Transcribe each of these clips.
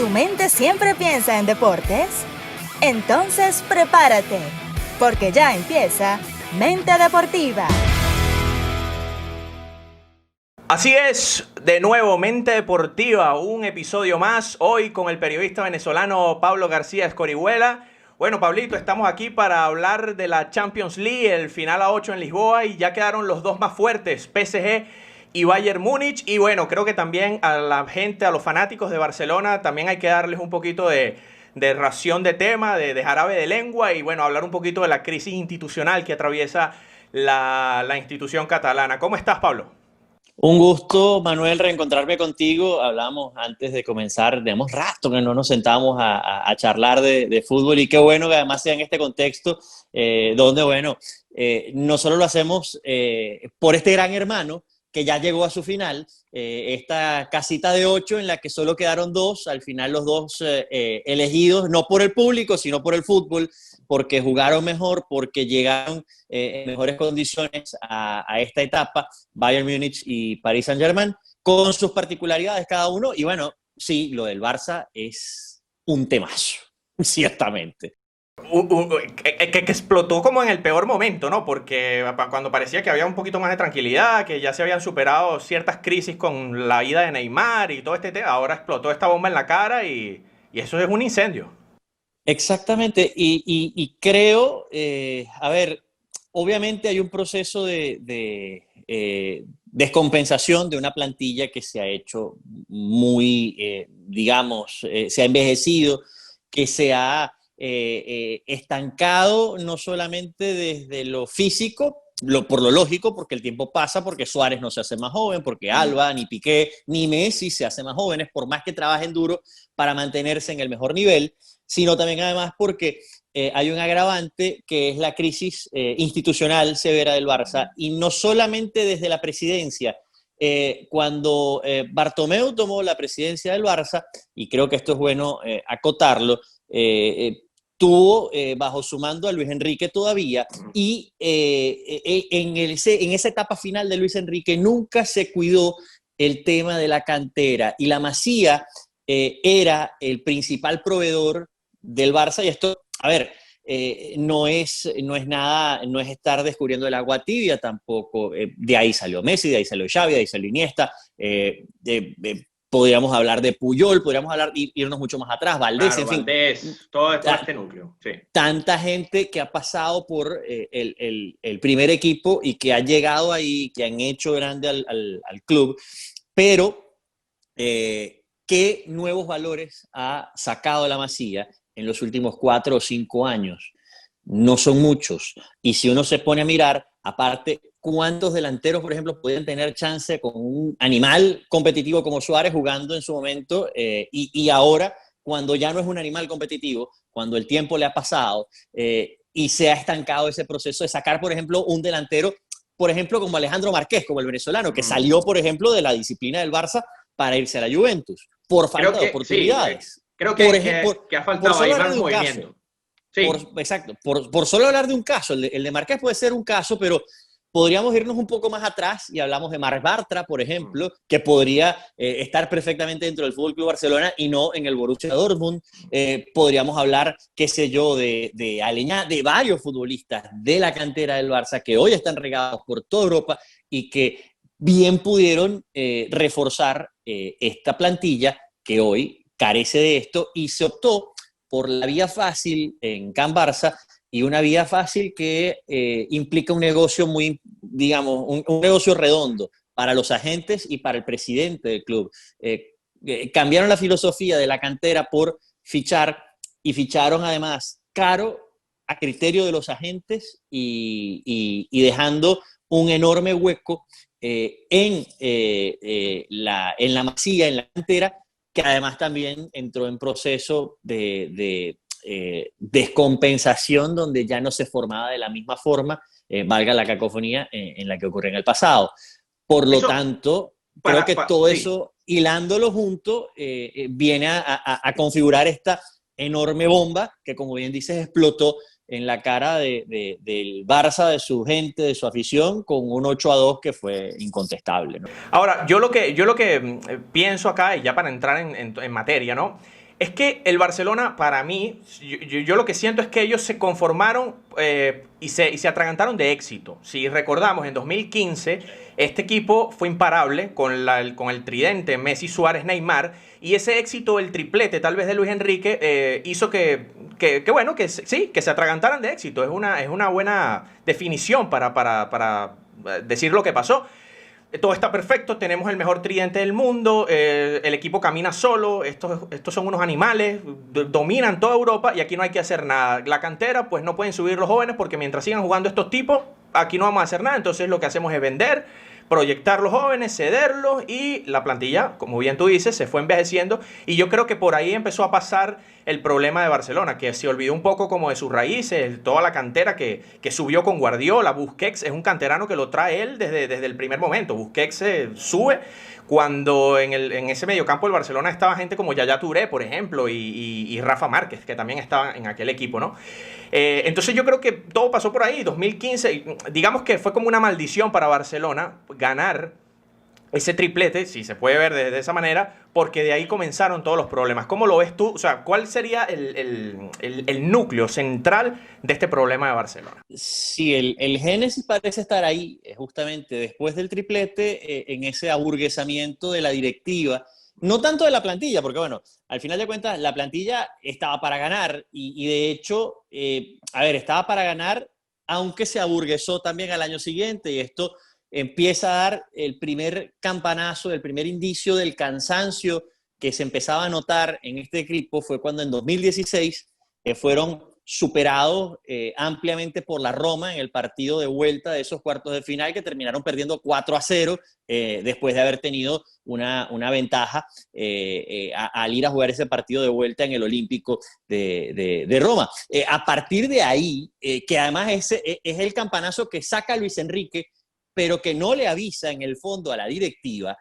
¿Tu mente siempre piensa en deportes? Entonces prepárate, porque ya empieza Mente Deportiva. Así es, de nuevo, Mente Deportiva, un episodio más, hoy con el periodista venezolano Pablo García Escorihuela. Bueno, Pablito, estamos aquí para hablar de la Champions League, el final a 8 en Lisboa, y ya quedaron los dos más fuertes, PSG y Bayern Múnich. Y bueno, creo que también a la gente, a los fanáticos de Barcelona, también hay que darles un poquito de ración de tema, de jarabe de lengua, y bueno, hablar un poquito de la crisis institucional que atraviesa la institución catalana. ¿Cómo estás, Pablo? Un gusto, Manuel, reencontrarme contigo. Hablamos antes de comenzar, tenemos rato que no nos sentamos a charlar de fútbol, y qué bueno que además sea en este contexto donde, bueno, no solo lo hacemos por este gran hermano que ya llegó a su final, esta casita de 8 en la que solo quedaron dos, al final los dos elegidos, no por el público, sino por el fútbol, porque jugaron mejor, porque llegaron en mejores condiciones a esta etapa, Bayern Múnich y Paris Saint-Germain, con sus particularidades cada uno. Y bueno, sí, lo del Barça es un temazo, ciertamente. Que explotó como en el peor momento, ¿no? Porque cuando parecía que había un poquito más de tranquilidad, que ya se habían superado ciertas crisis con la ida de Neymar y todo este tema, ahora explotó esta bomba en la cara y eso es un incendio. Exactamente, y creo, a ver, obviamente hay un proceso de descompensación de una plantilla que se ha hecho muy, digamos, se ha envejecido, que se ha estancado no solamente desde lo físico, por lo lógico, porque el tiempo pasa, porque Suárez no se hace más joven, porque Alba, ni Piqué, ni Messi se hacen más jóvenes, por más que trabajen duro para mantenerse en el mejor nivel, sino también además porque hay un agravante que es la crisis institucional severa del Barça, y no solamente desde la presidencia. Cuando Bartomeu tomó la presidencia del Barça, y creo que esto es bueno acotarlo, tuvo bajo su mando a Luis Enrique todavía, y en esa etapa final de Luis Enrique nunca se cuidó el tema de la cantera, y la Masía era el principal proveedor del Barça. Y esto, a ver, no es nada, no es estar descubriendo el agua tibia tampoco. De ahí salió Messi, de ahí salió Xavi, de ahí salió Iniesta, podríamos hablar de Puyol, podríamos irnos mucho más atrás, Valdés, claro, en fin. Valdés, todo este núcleo, sí. Tanta gente que ha pasado por el primer equipo y que ha llegado ahí, que han hecho grande al club, pero ¿qué nuevos valores ha sacado la Masía en los últimos 4 o 5 años? No son muchos. Y si uno se pone a mirar, aparte, ¿cuántos delanteros, por ejemplo, pueden tener chance con un animal competitivo como Suárez jugando en su momento? Y ahora, cuando ya no es un animal competitivo, cuando el tiempo le ha pasado y se ha estancado ese proceso de sacar, por ejemplo, un delantero, por ejemplo, como Alejandro Marqués, como el venezolano, que salió, por ejemplo, de la disciplina del Barça para irse a la Juventus, por falta de oportunidades. Sí, creo que ha faltado ahí más movimiento. Sí. Exacto, por solo hablar de un caso, el de Marqués puede ser un caso, pero podríamos irnos un poco más atrás y hablamos de Marc Bartra, por ejemplo, que podría estar perfectamente dentro del Fútbol Club Barcelona y no en el Borussia Dortmund. Podríamos hablar, qué sé yo, de Aleñá, de varios futbolistas de la cantera del Barça que hoy están regados por toda Europa y que bien pudieron reforzar esta plantilla que hoy carece de esto, y se optó por la vía fácil en Can Barça, y una vía fácil que implica un negocio muy, digamos, un negocio redondo para los agentes y para el presidente del club. Cambiaron la filosofía de la cantera por fichar, y ficharon además caro a criterio de los agentes, y dejando un enorme hueco en la Masía, en la cantera, que además también entró en proceso de descompensación, donde ya no se formaba de la misma forma, valga la cacofonía, en la que ocurrió en el pasado. Por lo tanto, creo que todo eso, hilándolo junto, viene a configurar esta enorme bomba que, como bien dices, explotó en la cara del Barça, de su gente, de su afición, con un 8-2 que fue incontestable, ¿no? Ahora, yo lo que pienso acá, y ya para entrar en materia, ¿no? Es que el Barcelona, para mí, yo lo que siento es que ellos se conformaron y se atragantaron de éxito. Si recordamos, en 2015, este equipo fue imparable con el tridente Messi, Suárez, Neymar, y ese éxito, el triplete tal vez de Luis Enrique, hizo que se atragantaran de éxito. Es una buena definición para decir lo que pasó. Todo está perfecto, tenemos el mejor tridente del mundo, el equipo camina solo, estos son unos animales, dominan toda Europa y aquí no hay que hacer nada. La cantera, pues no pueden subir los jóvenes porque mientras sigan jugando estos tipos, aquí no vamos a hacer nada. Entonces lo que hacemos es vender, proyectar los jóvenes, cederlos y la plantilla, como bien tú dices, se fue envejeciendo y yo creo que por ahí empezó a pasar el problema de Barcelona, que se olvidó un poco como de sus raíces, toda la cantera que subió con Guardiola. Busquets es un canterano que lo trae él desde el primer momento. Busquets sube cuando en ese mediocampo del Barcelona estaba gente como Yaya Touré, por ejemplo, y Rafa Márquez, que también estaban en aquel equipo, ¿no? Entonces yo creo que todo pasó por ahí, 2015, digamos que fue como una maldición para Barcelona ganar ese triplete, si se puede ver de esa manera, porque de ahí comenzaron todos los problemas. ¿Cómo lo ves tú? O sea, ¿cuál sería el núcleo central de este problema de Barcelona? Sí, el génesis parece estar ahí, justamente después del triplete, en ese aburguesamiento de la directiva, no tanto de la plantilla, porque bueno, al final de cuentas la plantilla estaba para ganar y de hecho, estaba para ganar, aunque se aburguesó también al año siguiente y esto empieza a dar el primer campanazo, el primer indicio del cansancio que se empezaba a notar en este equipo fue cuando en 2016 fueron superados ampliamente por la Roma en el partido de vuelta de esos cuartos de final que terminaron perdiendo 4-0 después de haber tenido una ventaja al ir a jugar ese partido de vuelta en el Olímpico de Roma. A partir de ahí, que además es el campanazo que saca Luis Enrique, pero que no le avisa en el fondo a la directiva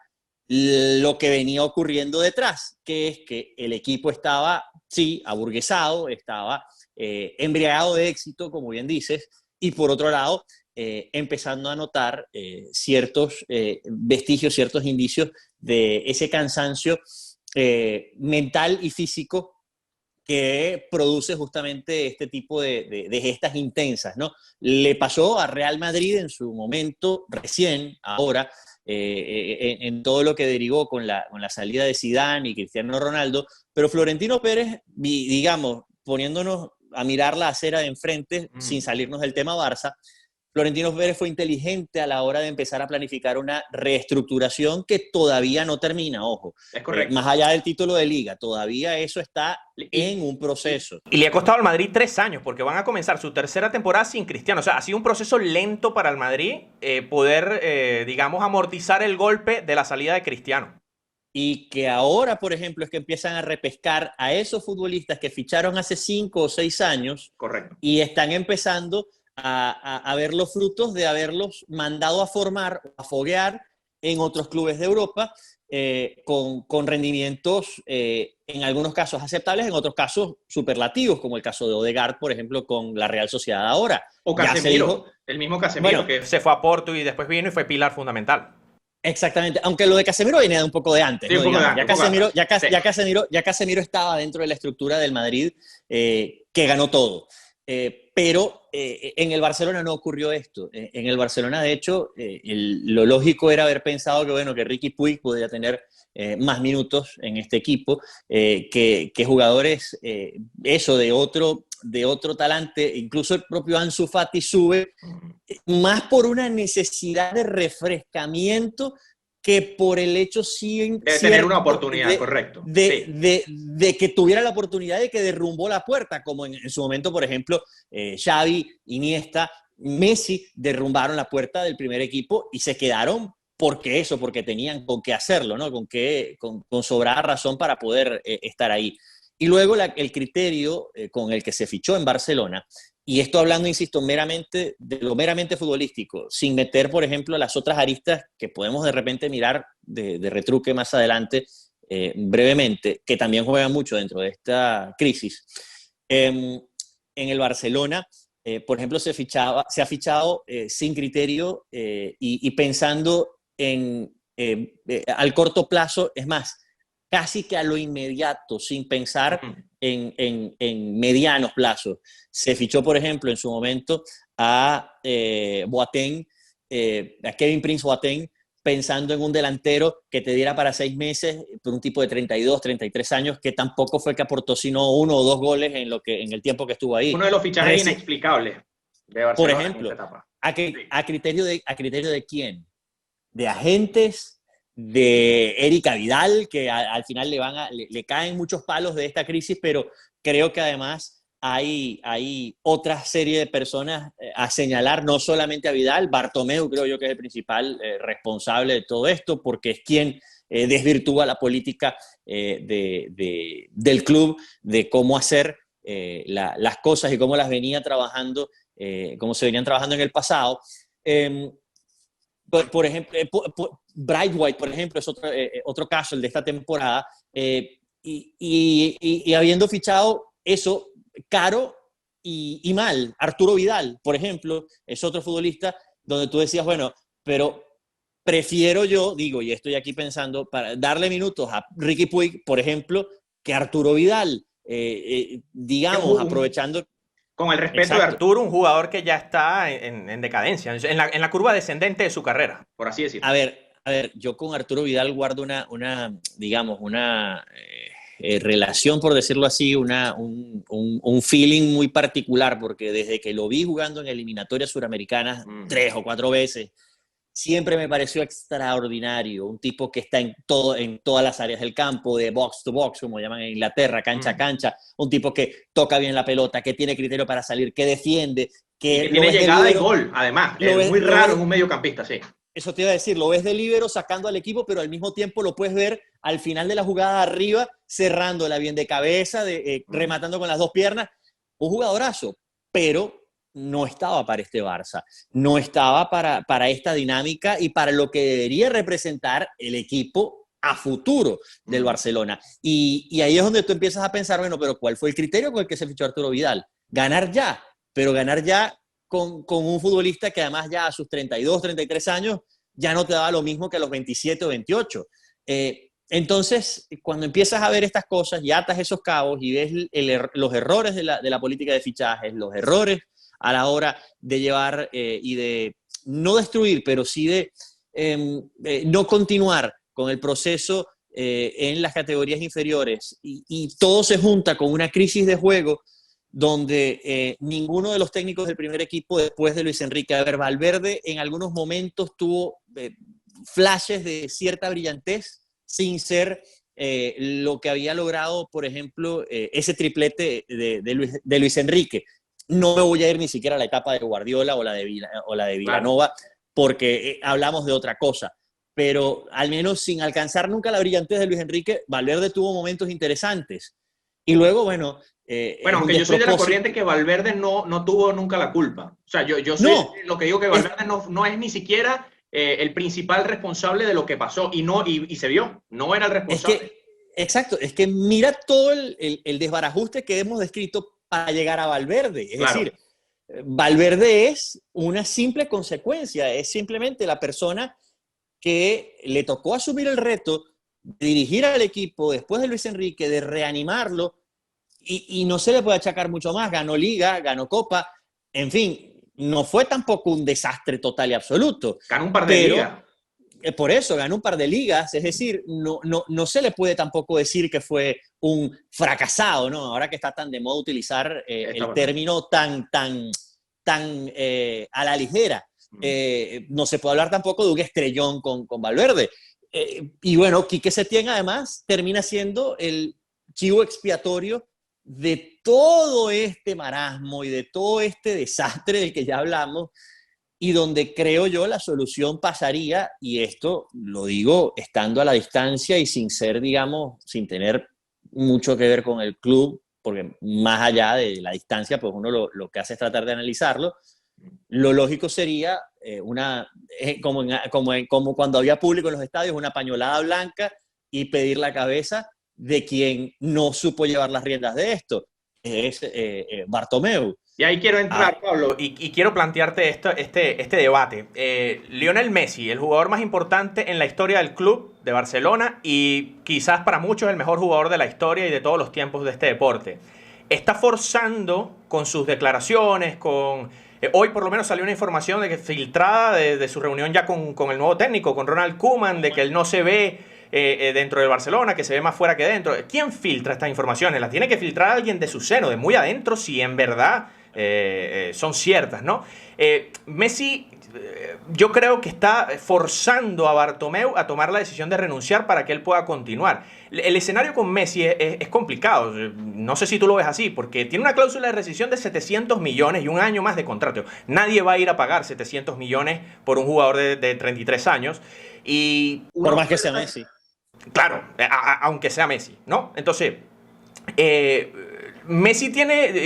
lo que venía ocurriendo detrás, que es que el equipo estaba, sí, aburguesado, estaba embriagado de éxito, como bien dices, y por otro lado, empezando a notar ciertos vestigios, ciertos indicios de ese cansancio mental y físico que produce justamente este tipo de gestas intensas, ¿no? Le pasó a Real Madrid en su momento, recién, ahora, en todo lo que derivó con la salida de Zidane y Cristiano Ronaldo, pero Florentino Pérez, digamos, poniéndonos a mirar la acera de enfrente, sin salirnos del tema Barça, Florentino Pérez fue inteligente a la hora de empezar a planificar una reestructuración que todavía no termina, ojo. Es correcto. Más allá del título de liga, todavía eso está en un proceso. Y le ha costado al Madrid 3 años, porque van a comenzar su tercera temporada sin Cristiano. O sea, ha sido un proceso lento para el Madrid poder, digamos, amortizar el golpe de la salida de Cristiano. Y que ahora, por ejemplo, es que empiezan a repescar a esos futbolistas que ficharon hace 5 o 6 años. Correcto. Y están empezando a ver los frutos de haberlos mandado a formar, a foguear en otros clubes de Europa, con rendimientos en algunos casos aceptables, en otros casos superlativos, como el caso de Odegaard, por ejemplo, con la Real Sociedad ahora. O Casemiro, el mismo Casemiro, bueno, que se fue a Porto y después vino y fue pilar fundamental. Exactamente, aunque lo de Casemiro viene de un poco de antes, sí, ¿no? Ya Casemiro estaba dentro de la estructura del Madrid que ganó todo. Pero en el Barcelona no ocurrió esto. En el Barcelona, de hecho, lo lógico era haber pensado que Riqui Puig podría tener más minutos en este equipo, que jugadores, de otro talante, incluso el propio Ansu Fati sube, más por una necesidad de refrescamiento que por el hecho de tener una oportunidad, correcto. De que tuviera la oportunidad de que derrumbó la puerta, como en su momento, por ejemplo, Xavi, Iniesta, Messi derrumbaron la puerta del primer equipo y se quedaron porque tenían con qué hacerlo, ¿no? Con sobrada razón para poder estar ahí. Y luego el criterio con el que se fichó en Barcelona, y esto hablando, insisto, meramente de lo meramente futbolístico, sin meter, por ejemplo, las otras aristas que podemos de repente mirar de retruque más adelante, brevemente, que también juegan mucho dentro de esta crisis. En el Barcelona, por ejemplo, se ha fichado sin criterio y pensando al corto plazo, es más, casi que a lo inmediato, sin pensar en medianos plazos. Se fichó, por ejemplo, en su momento a Boateng, a Kevin Prince Boateng, pensando en un delantero que te diera para 6 meses, por un tipo de 32, 33 años, que tampoco fue que aportó sino 1 o 2 goles en el tiempo que estuvo ahí. Uno de los fichajes inexplicables de Barcelona, por ejemplo, en esta etapa. ¿a criterio de quién? De agentes, de Erika Vidal, que al final le caen muchos palos de esta crisis, pero creo que además hay otra serie de personas a señalar, no solamente a Vidal. Bartomeu creo yo que es el principal responsable de todo esto, porque es quien desvirtúa la política del club, de cómo hacer las cosas y cómo las venía trabajando, cómo se venían trabajando en el pasado. Por ejemplo, Bright White, por ejemplo, es otro caso, el de esta temporada, y habiendo fichado eso caro y mal. Arturo Vidal, por ejemplo, es otro futbolista donde tú decías, bueno, pero prefiero yo, digo, y estoy aquí pensando, para darle minutos a Riqui Puig, por ejemplo, que a Arturo Vidal, digamos, aprovechando... Con el respeto de Arturo, un jugador que ya está en decadencia, en la curva descendente de su carrera, por así decirlo. A ver, yo con Arturo Vidal guardo una relación, por decirlo así, un feeling muy particular, porque desde que lo vi jugando en eliminatorias suramericanas 3 o 4 veces, siempre me pareció extraordinario, un tipo que está en todas las áreas del campo, de box to box, como llaman en Inglaterra, cancha a cancha, un tipo que toca bien la pelota, que tiene criterio para salir, que defiende, que tiene llegada y gol, además, es muy raro en un mediocampista, sí. Eso te iba a decir, lo ves de líbero sacando al equipo, pero al mismo tiempo lo puedes ver al final de la jugada arriba, cerrándola bien de cabeza, rematando con las 2 piernas. Un jugadorazo, pero no estaba para este Barça, no estaba para esta dinámica y para lo que debería representar el equipo a futuro del Barcelona. Y ahí es donde tú empiezas a pensar, bueno, pero ¿cuál fue el criterio con el que se fichó Arturo Vidal? Ganar ya, pero ganar ya con un futbolista que además ya a sus 32, 33 años ya no te daba lo mismo que a los 27 o 28. Entonces, cuando empiezas a ver estas cosas y atas esos cabos y ves los errores de la política de fichajes, los errores a la hora de llevar y de no destruir, pero sí de no continuar con el proceso en las categorías inferiores y todo se junta con una crisis de juego donde ninguno de los técnicos del primer equipo después de Luis Enrique, a ver, Valverde en algunos momentos tuvo flashes de cierta brillantez sin ser lo que había logrado, por ejemplo, ese triplete de Luis Enrique. No me voy a ir ni siquiera a la etapa de Guardiola o la de Vilanova, porque hablamos de otra cosa. Pero al menos sin alcanzar nunca la brillantez de Luis Enrique, Valverde tuvo momentos interesantes. Y luego, bueno... aunque yo soy de la corriente que Valverde no tuvo nunca la culpa. O sea, yo soy lo que digo que Valverde no es ni siquiera el principal responsable de lo que pasó. Y se vio, no era el responsable. Exacto, es que mira todo el desbarajuste que hemos descrito para llegar a Valverde. Es decir, Valverde es una simple consecuencia, es simplemente la persona que le tocó asumir el reto de dirigir al equipo después de Luis Enrique, de reanimarlo, y no se le puede achacar mucho más. Ganó Liga, ganó Copa, en fin, no fue tampoco un desastre total y absoluto. Ganó un par de ligas. Por eso, ganó un par de ligas, es decir, no se le puede tampoco decir que fue un fracasado, ¿no? Ahora que está tan de moda utilizar el término tan a la ligera. No se puede hablar tampoco de un estrellón con Valverde. Y bueno, Quique Setién además termina siendo el chivo expiatorio de todo este marasmo y de todo este desastre del que ya hablamos, y donde creo yo la solución pasaría, y esto lo digo estando a la distancia y sin ser, digamos, sin tener mucho que ver con el club, porque más allá de la distancia, pues uno lo que hace es tratar de analizarlo. Lo lógico sería como cuando había público en los estadios, una pañolada blanca y pedir la cabeza de quien no supo llevar las riendas de esto. es Bartomeu. Y ahí quiero entrar, Pablo, y quiero plantearte este debate. Lionel Messi, el jugador más importante en la historia del club de Barcelona y quizás para muchos el mejor jugador de la historia y de todos los tiempos de este deporte, está forzando con sus declaraciones, hoy por lo menos salió una información de que filtrada de su reunión ya con el nuevo técnico, con Ronald Koeman, de que él no se ve dentro de Barcelona, que se ve más fuera que dentro. ¿Quién filtra estas informaciones? Las tiene que filtrar alguien de su seno, de muy adentro, si en verdad son ciertas, ¿no? Messi, yo creo que está forzando a Bartomeu a tomar la decisión de renunciar para que él pueda continuar. El escenario con Messi es complicado, no sé si tú lo ves así, porque tiene una cláusula de rescisión de 700 millones y un año más de contrato. Nadie va a ir a pagar 700 millones por un jugador de 33 años. Y por más que sea Messi. Claro, aunque sea Messi, ¿no? Entonces, Messi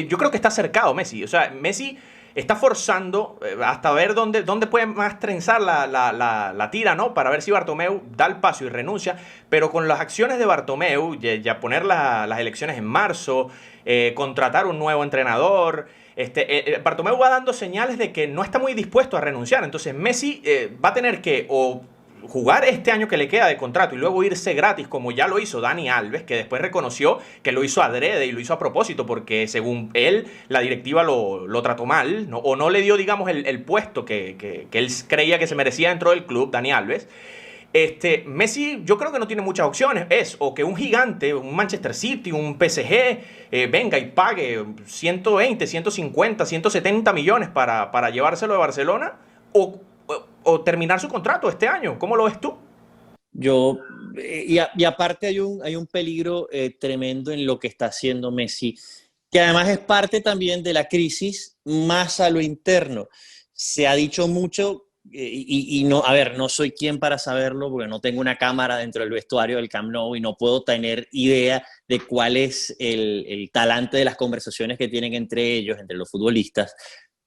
yo creo que está cercado Messi, o sea, Messi está forzando hasta ver dónde puede más trenzar la tira, ¿no? Para ver si Bartomeu da el paso y renuncia, pero con las acciones de Bartomeu, ya poner las elecciones en marzo, contratar un nuevo entrenador, Bartomeu va dando señales de que no está muy dispuesto a renunciar, entonces Messi va a tener que o jugar este año que le queda de contrato y luego irse gratis, como ya lo hizo Dani Alves, que después reconoció que lo hizo adrede y lo hizo a propósito, porque según él, la directiva lo trató mal, ¿no? O no le dio, digamos, el puesto que él creía que se merecía dentro del club, Dani Alves. Messi, yo creo que no tiene muchas opciones. Es o que un gigante, un Manchester City, un PSG, venga y pague 120, 150, 170 millones para llevárselo de Barcelona, o terminar su contrato este año. ¿Cómo lo ves tú? Y aparte hay un peligro tremendo en lo que está haciendo Messi, que además es parte también de la crisis más a lo interno. Se ha dicho mucho, y no, a ver, no soy quien para saberlo, porque no tengo una cámara dentro del vestuario del Camp Nou y no puedo tener idea de cuál es el talante de las conversaciones que tienen entre ellos, entre los futbolistas,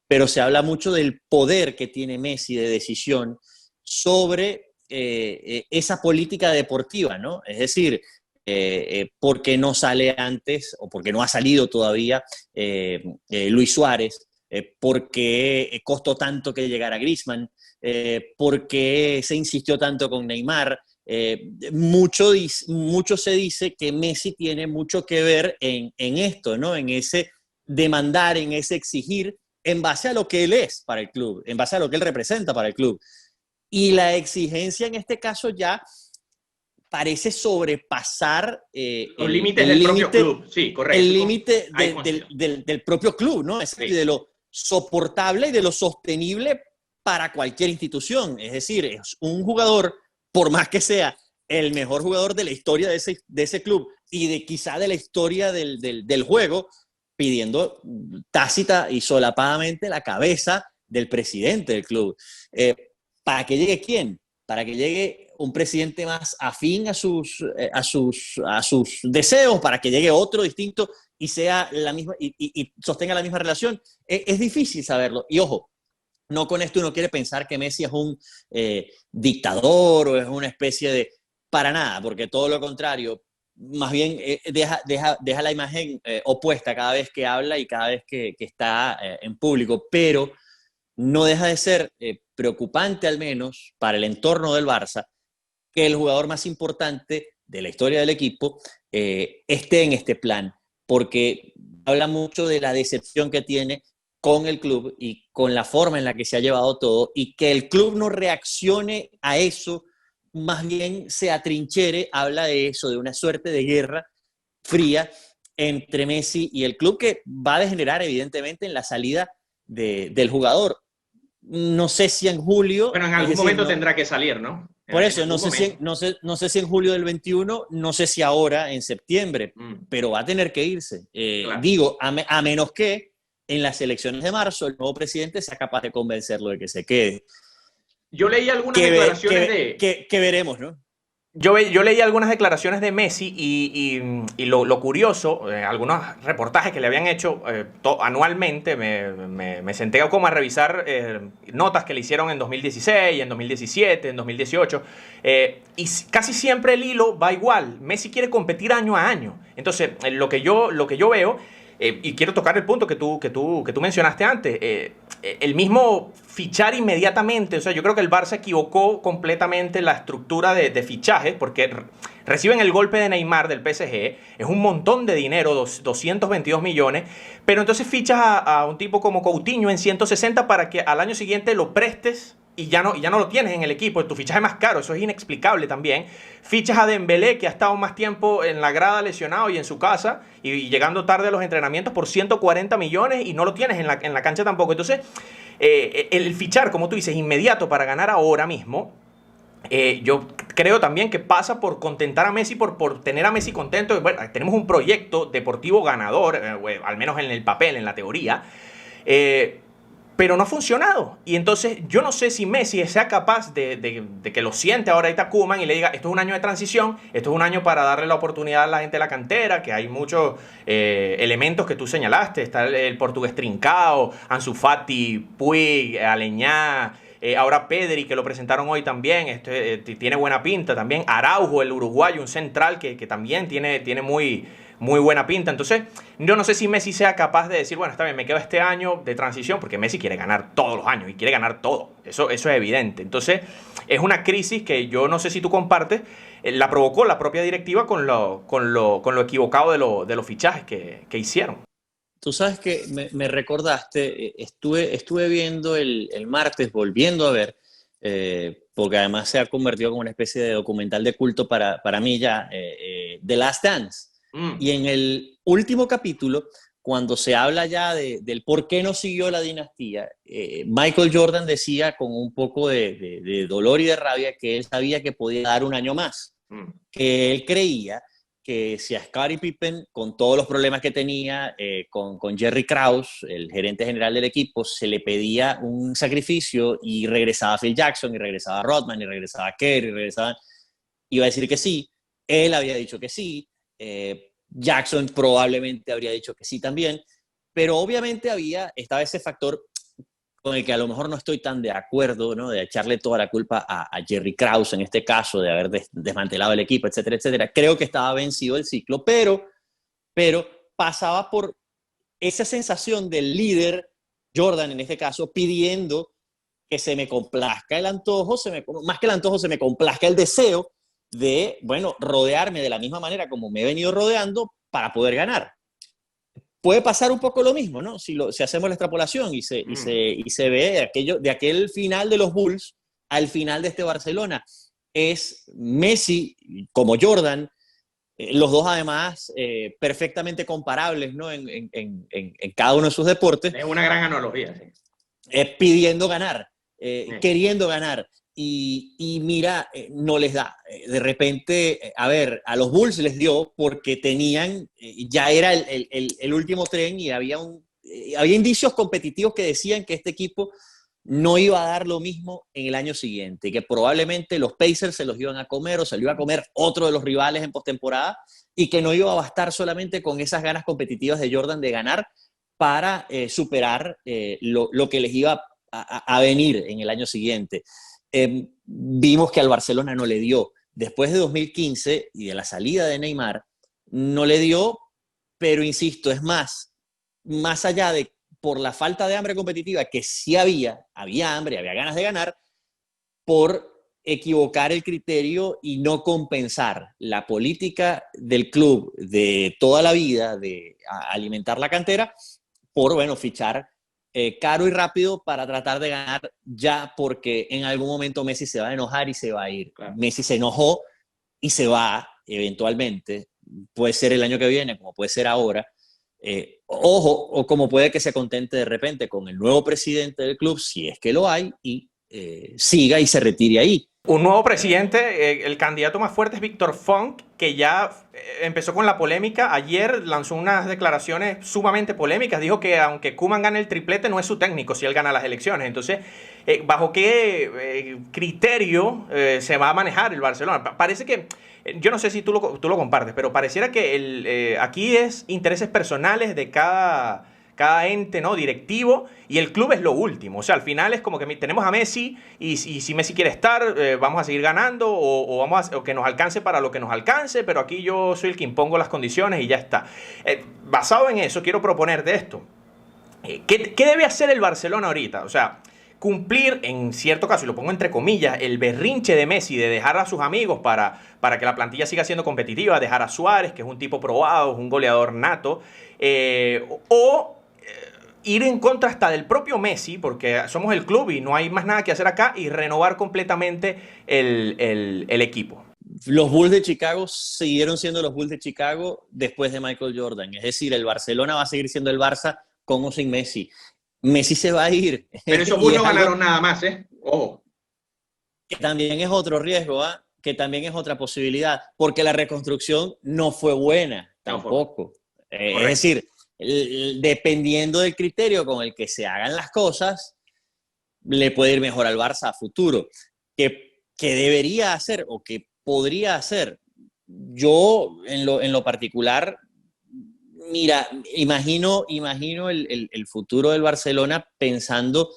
pero se habla mucho del poder que tiene Messi de decisión sobre esa política deportiva, ¿no? Es decir, ¿por qué no sale antes o por qué no ha salido todavía Luis Suárez? ¿Por qué costó tanto que llegara Griezmann? ¿Por qué se insistió tanto con Neymar? Mucho se dice que Messi tiene mucho que ver en esto, ¿no? En ese demandar, en ese exigir, en base a lo que él es para el club, en base a lo que él representa para el club. Y la exigencia en este caso ya parece sobrepasar los límites del propio club, sí, correcto. El límite del propio club, ¿no? Es decir, de lo soportable y de lo sostenible para cualquier institución. Es decir, es un jugador, por más que sea el mejor jugador de la historia de ese club y quizá de la historia del juego, pidiendo tácita y solapadamente la cabeza del presidente del club. ¿Para que llegue quién? Para que llegue un presidente más afín a sus deseos, para que llegue otro distinto y sea la misma y sostenga la misma relación. Es difícil saberlo. Y ojo, no con esto uno quiere pensar que Messi es un dictador o es una especie de... Para nada, porque todo lo contrario. Más bien deja la imagen opuesta cada vez que habla y cada vez que está en público, pero no deja de ser preocupante, al menos para el entorno del Barça, que el jugador más importante de la historia del equipo esté en este plan, porque habla mucho de la decepción que tiene con el club y con la forma en la que se ha llevado todo, y que el club no reaccione a eso, más bien se atrinchere, habla de eso, de una suerte de guerra fría entre Messi y el club, que va a degenerar evidentemente en la salida del jugador. No sé si en julio... Bueno, en algún momento tendrá que salir, ¿no? Por eso, no sé si en julio del 21, no sé si ahora en septiembre, pero va a tener que irse. Claro. Digo, a menos que en las elecciones de marzo el nuevo presidente sea capaz de convencerlo de que se quede. Yo leí algunas declaraciones que veremos, ¿no? Yo leí algunas declaraciones de Messi y lo curioso, algunos reportajes que le habían hecho anualmente, me senté como a revisar notas que le hicieron en 2016, en 2017, en 2018, y casi siempre el hilo va igual. Messi quiere competir año a año. Entonces, lo que yo veo y quiero tocar el punto que tú mencionaste antes. El mismo fichar inmediatamente, o sea, yo creo que el Barça equivocó completamente la estructura de fichajes, porque reciben el golpe de Neymar del PSG, es un montón de dinero, 222 millones, pero entonces fichas a un tipo como Coutinho en 160 para que al año siguiente lo prestes y ya no lo tienes en el equipo, tu fichaje más caro, eso es inexplicable también. Fichas a Dembélé, que ha estado más tiempo en la grada lesionado y en su casa, y llegando tarde a los entrenamientos por 140 millones y no lo tienes en la cancha tampoco. Entonces, el fichar, como tú dices, inmediato para ganar ahora mismo, yo creo también que pasa por contentar a Messi, por tener a Messi contento. Bueno, tenemos un proyecto deportivo ganador, al menos en el papel, en la teoría, pero no ha funcionado. Y entonces yo no sé si Messi sea capaz de que lo siente ahorita Koeman y le diga, esto es un año de transición, esto es un año para darle la oportunidad a la gente de la cantera, que hay muchos elementos que tú señalaste. Está el portugués Trincao, Ansu Fati, Puig, Aleñá, ahora Pedri, que lo presentaron hoy también, tiene buena pinta también. Araujo, el uruguayo, un central que también tiene muy buena pinta. Entonces, yo no sé si Messi sea capaz de decir, bueno, está bien, me quedo este año de transición, porque Messi quiere ganar todos los años y quiere ganar todo. Eso es evidente. Entonces, es una crisis que yo no sé si tú compartes, la provocó la propia directiva con lo equivocado de los fichajes que hicieron. Tú sabes que me recordaste, estuve viendo el martes, volviendo a ver, porque además se ha convertido como una especie de documental de culto para mí ya, The Last Dance. Y en el último capítulo, cuando se habla ya del por qué no siguió la dinastía, Michael Jordan decía con un poco de dolor y de rabia que él sabía que podía dar un año más, que él creía que si a Scottie Pippen, con todos los problemas que tenía, con Jerry Krause, el gerente general del equipo, se le pedía un sacrificio y regresaba Phil Jackson, y regresaba Rodman, y regresaba Kerr, iba a decir que sí. Él había dicho que sí. Jackson probablemente habría dicho que sí también, pero obviamente estaba ese factor con el que a lo mejor no estoy tan de acuerdo, ¿no? De echarle toda la culpa a Jerry Krause en este caso, de haber desmantelado el equipo, etcétera, etcétera. Creo que estaba vencido el ciclo, pero pasaba por esa sensación del líder, Jordan en este caso, pidiendo que se me complazca el antojo, más que el antojo, se me complazca el deseo de, bueno, rodearme de la misma manera como me he venido rodeando para poder ganar. Puede pasar un poco lo mismo, ¿no? Si hacemos la extrapolación y se ve de aquel final de los Bulls al final de este Barcelona. Es Messi como Jordan, los dos además perfectamente comparables, ¿no? En cada uno de sus deportes. Es una gran analogía, sí. Pidiendo ganar, queriendo ganar. Y mira, no les da. De repente, a los Bulls les dio porque tenían, ya era el último tren y había indicios competitivos que decían que este equipo no iba a dar lo mismo en el año siguiente, que probablemente los Pacers se los iban a comer o se lo iba a comer otro de los rivales en postemporada y que no iba a bastar solamente con esas ganas competitivas de Jordan de ganar para superar lo que les iba a venir en el año siguiente. Vimos que al Barcelona no le dio. Después de 2015 y de la salida de Neymar, no le dio, pero insisto, es más allá de por la falta de hambre competitiva, que sí había hambre, había ganas de ganar, por equivocar el criterio y no compensar la política del club de toda la vida de alimentar la cantera por, bueno, fichar caro y rápido para tratar de ganar ya, porque en algún momento Messi se va a enojar y se va a ir. Claro. Messi se enojó y se va eventualmente. Puede ser el año que viene, como puede ser ahora. Ojo, o como puede que se contente de repente con el nuevo presidente del club, si es que lo hay, y siga y se retire ahí. Un nuevo presidente, el candidato más fuerte es Víctor Font, que ya empezó con la polémica. Ayer lanzó unas declaraciones sumamente polémicas. Dijo que aunque Koeman gane el triplete, no es su técnico si él gana las elecciones. Entonces, ¿bajo qué criterio se va a manejar el Barcelona? Parece que, yo no sé si tú lo compartes, pero pareciera que aquí es intereses personales de cada cada ente, ¿no?, directivo, y el club es lo último. O sea, al final es como que tenemos a Messi y si Messi quiere estar, vamos a seguir ganando o que nos alcance para lo que nos alcance, pero aquí yo soy el que impongo las condiciones y ya está. Basado en eso, quiero proponerte esto. ¿Qué debe hacer el Barcelona ahorita? O sea, cumplir, en cierto caso, y lo pongo entre comillas, el berrinche de Messi de dejar a sus amigos para que la plantilla siga siendo competitiva, dejar a Suárez, que es un tipo probado, es un goleador nato, ir en contra hasta del propio Messi, porque somos el club y no hay más nada que hacer acá, y renovar completamente el equipo. Los Bulls de Chicago siguieron siendo los Bulls de Chicago después de Michael Jordan. Es decir, el Barcelona va a seguir siendo el Barça con o sin Messi. Messi se va a ir. Pero esos Bulls no ganaron nada más, ¿eh? Ojo. Que también es otro riesgo, ¿eh? Que también es otra posibilidad, porque la reconstrucción no fue buena tampoco. Es decir, dependiendo del criterio con el que se hagan las cosas, le puede ir mejor al Barça a futuro. ¿Qué debería hacer o qué podría hacer? Yo, en lo particular, mira, imagino el futuro del Barcelona pensando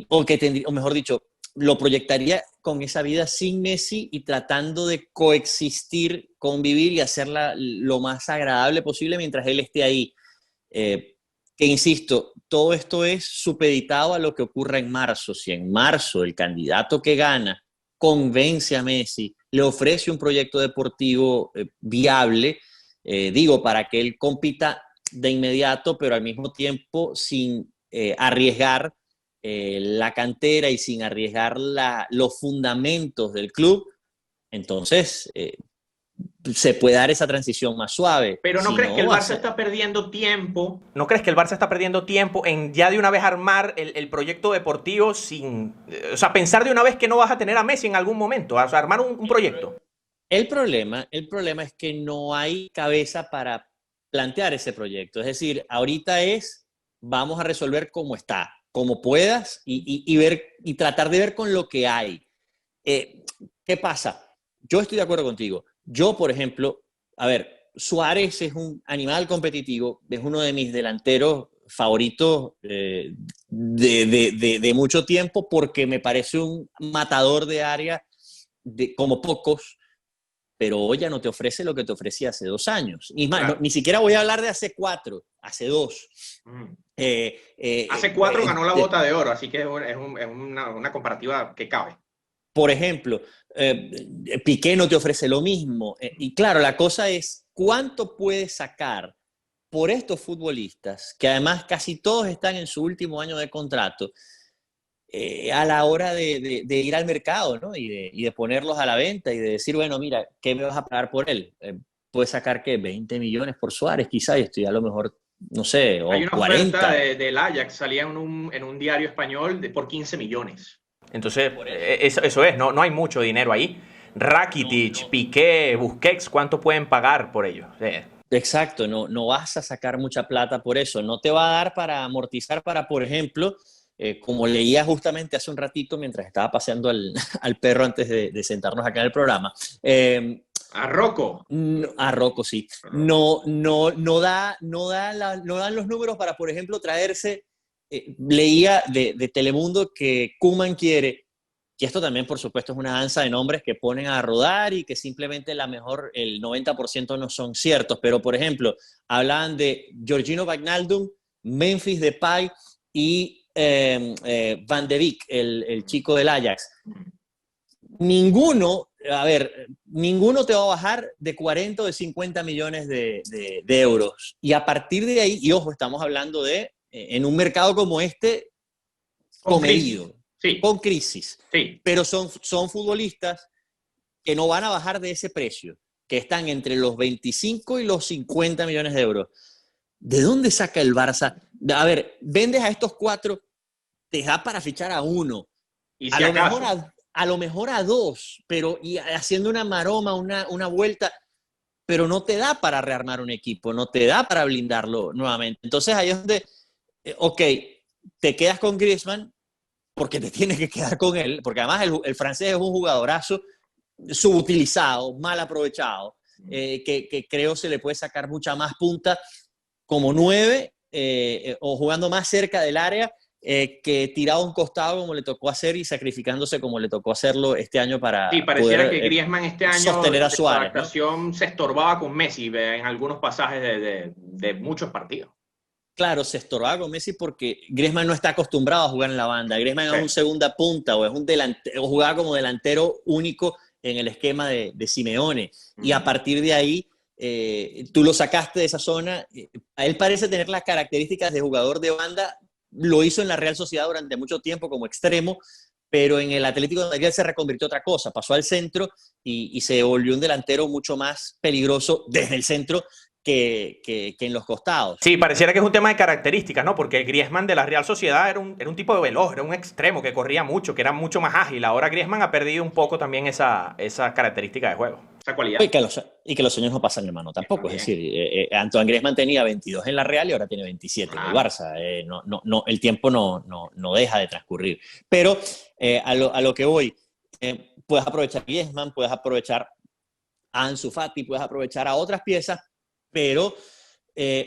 o mejor dicho, lo proyectaría con esa vida sin Messi y tratando de coexistir, convivir y hacerla lo más agradable posible mientras él esté ahí. Que insisto, todo esto es supeditado a lo que ocurra en marzo. Si en marzo el candidato que gana convence a Messi, le ofrece un proyecto deportivo viable, para que él compita de inmediato, pero al mismo tiempo sin arriesgar la cantera y sin arriesgar los fundamentos del club, entonces se puede dar esa transición más suave. Pero ¿no crees que el Barça está perdiendo tiempo? ¿No crees que el Barça está perdiendo tiempo en ya de una vez armar el proyecto deportivo sin... O sea, pensar de una vez que no vas a tener a Messi en algún momento, o sea, armar un proyecto? El problema es que no hay cabeza para plantear ese proyecto. Es decir, ahorita vamos a resolver cómo está, como puedas y tratar de ver con lo que hay. ¿Qué pasa? Yo estoy de acuerdo contigo. Yo, por ejemplo, Suárez es un animal competitivo, es uno de mis delanteros favoritos de mucho tiempo porque me parece un matador de área como pocos, pero hoy ya no te ofrece lo que te ofrecía hace 2 años. Y más, claro. Ni siquiera voy a hablar de hace 4, hace 2. Hace 4 ganó la Bota de Oro, así que es una comparativa que cabe. Por ejemplo, Piqué no te ofrece lo mismo. Y claro, la cosa es, ¿cuánto puedes sacar por estos futbolistas, que además casi todos están en su último año de contrato, a la hora de ir al mercado, ¿no? y de ponerlos a la venta y de decir, bueno, mira, ¿qué me vas a pagar por él? Puedes sacar, ¿qué? 20 millones por Suárez, quizá, y esto ya a lo mejor, no sé, o 40. Hay una 40. Oferta del Ajax, salía en un diario español por 15 millones. Entonces, eso es, no hay mucho dinero ahí. Rakitic, Piqué, Busquets, ¿cuánto pueden pagar por ellos? Exacto, no vas a sacar mucha plata por eso. No te va a dar para amortizar para, por ejemplo, como leía justamente hace un ratito mientras estaba paseando al perro antes de sentarnos acá en el programa. A Rocco. A Rocco, sí. No dan los números para, por ejemplo, traerse... leía de Telemundo que Koeman quiere, y esto también por supuesto es una danza de nombres que ponen a rodar y que simplemente el 90% no son ciertos, pero por ejemplo, hablaban de Georgino Wijnaldum, Memphis Depay y Van de Beek, el chico del Ajax. Ninguno te va a bajar de 40 o de 50 millones de euros. Y a partir de ahí, y ojo, estamos hablando de en un mercado como este, comedido, sí. Con crisis. Sí. Pero son futbolistas que no van a bajar de ese precio, que están entre los 25 y los 50 millones de euros. ¿De dónde saca el Barça? Vendes a estos 4, te da para fichar a 1. ¿Y si a lo mejor a 2, pero y haciendo una maroma, una vuelta, pero no te da para rearmar un equipo, no te da para blindarlo nuevamente. Entonces ahí es donde... ok, te quedas con Griezmann porque te tienes que quedar con él, porque además el francés es un jugadorazo subutilizado, mal aprovechado, que creo se le puede sacar mucha más punta como 9 o jugando más cerca del área que tirado a un costado como le tocó hacer y sacrificándose como le tocó hacerlo este año para Sí, pareciera poder que Griezmann este año sostener a de su Suárez, ¿no? adaptación se estorbaba con Messi en algunos pasajes de muchos partidos. Claro, se estorbaba con Messi porque Griezmann no está acostumbrado a jugar en la banda. Griezmann Sí. es un segunda punta o es un delantero, o jugaba como delantero único en el esquema de Simeone. Y a partir de ahí, tú lo sacaste de esa zona. A él parece tener las características de jugador de banda. Lo hizo en la Real Sociedad durante mucho tiempo como extremo, pero en el Atlético de Madrid se reconvirtió otra cosa. Pasó al centro y se volvió un delantero mucho más peligroso desde el centro que en los costados. Sí, pareciera que es un tema de características, ¿no? Porque Griezmann de la Real Sociedad era un tipo de veloz, era un extremo que corría mucho, que era mucho más ágil. Ahora Griezmann ha perdido un poco también esa característica de juego, esa cualidad. Y que los años no pasan, hermano, tampoco. También. Es decir, Antoine Griezmann tenía 22 en la Real y ahora tiene 27 en el Barça. El tiempo no deja de transcurrir. Pero a lo que voy, puedes aprovechar Griezmann, puedes aprovechar a Ansu Fati, puedes aprovechar a otras piezas, pero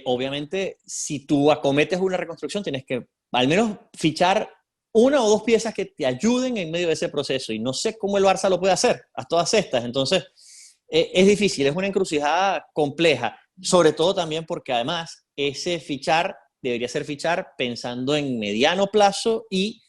obviamente si tú acometes una reconstrucción tienes que al menos fichar una o dos piezas que te ayuden en medio de ese proceso, y no sé cómo el Barça lo puede hacer a todas estas. Entonces es difícil, es una encrucijada compleja, sobre todo también porque además ese fichar debería ser fichar pensando en mediano plazo y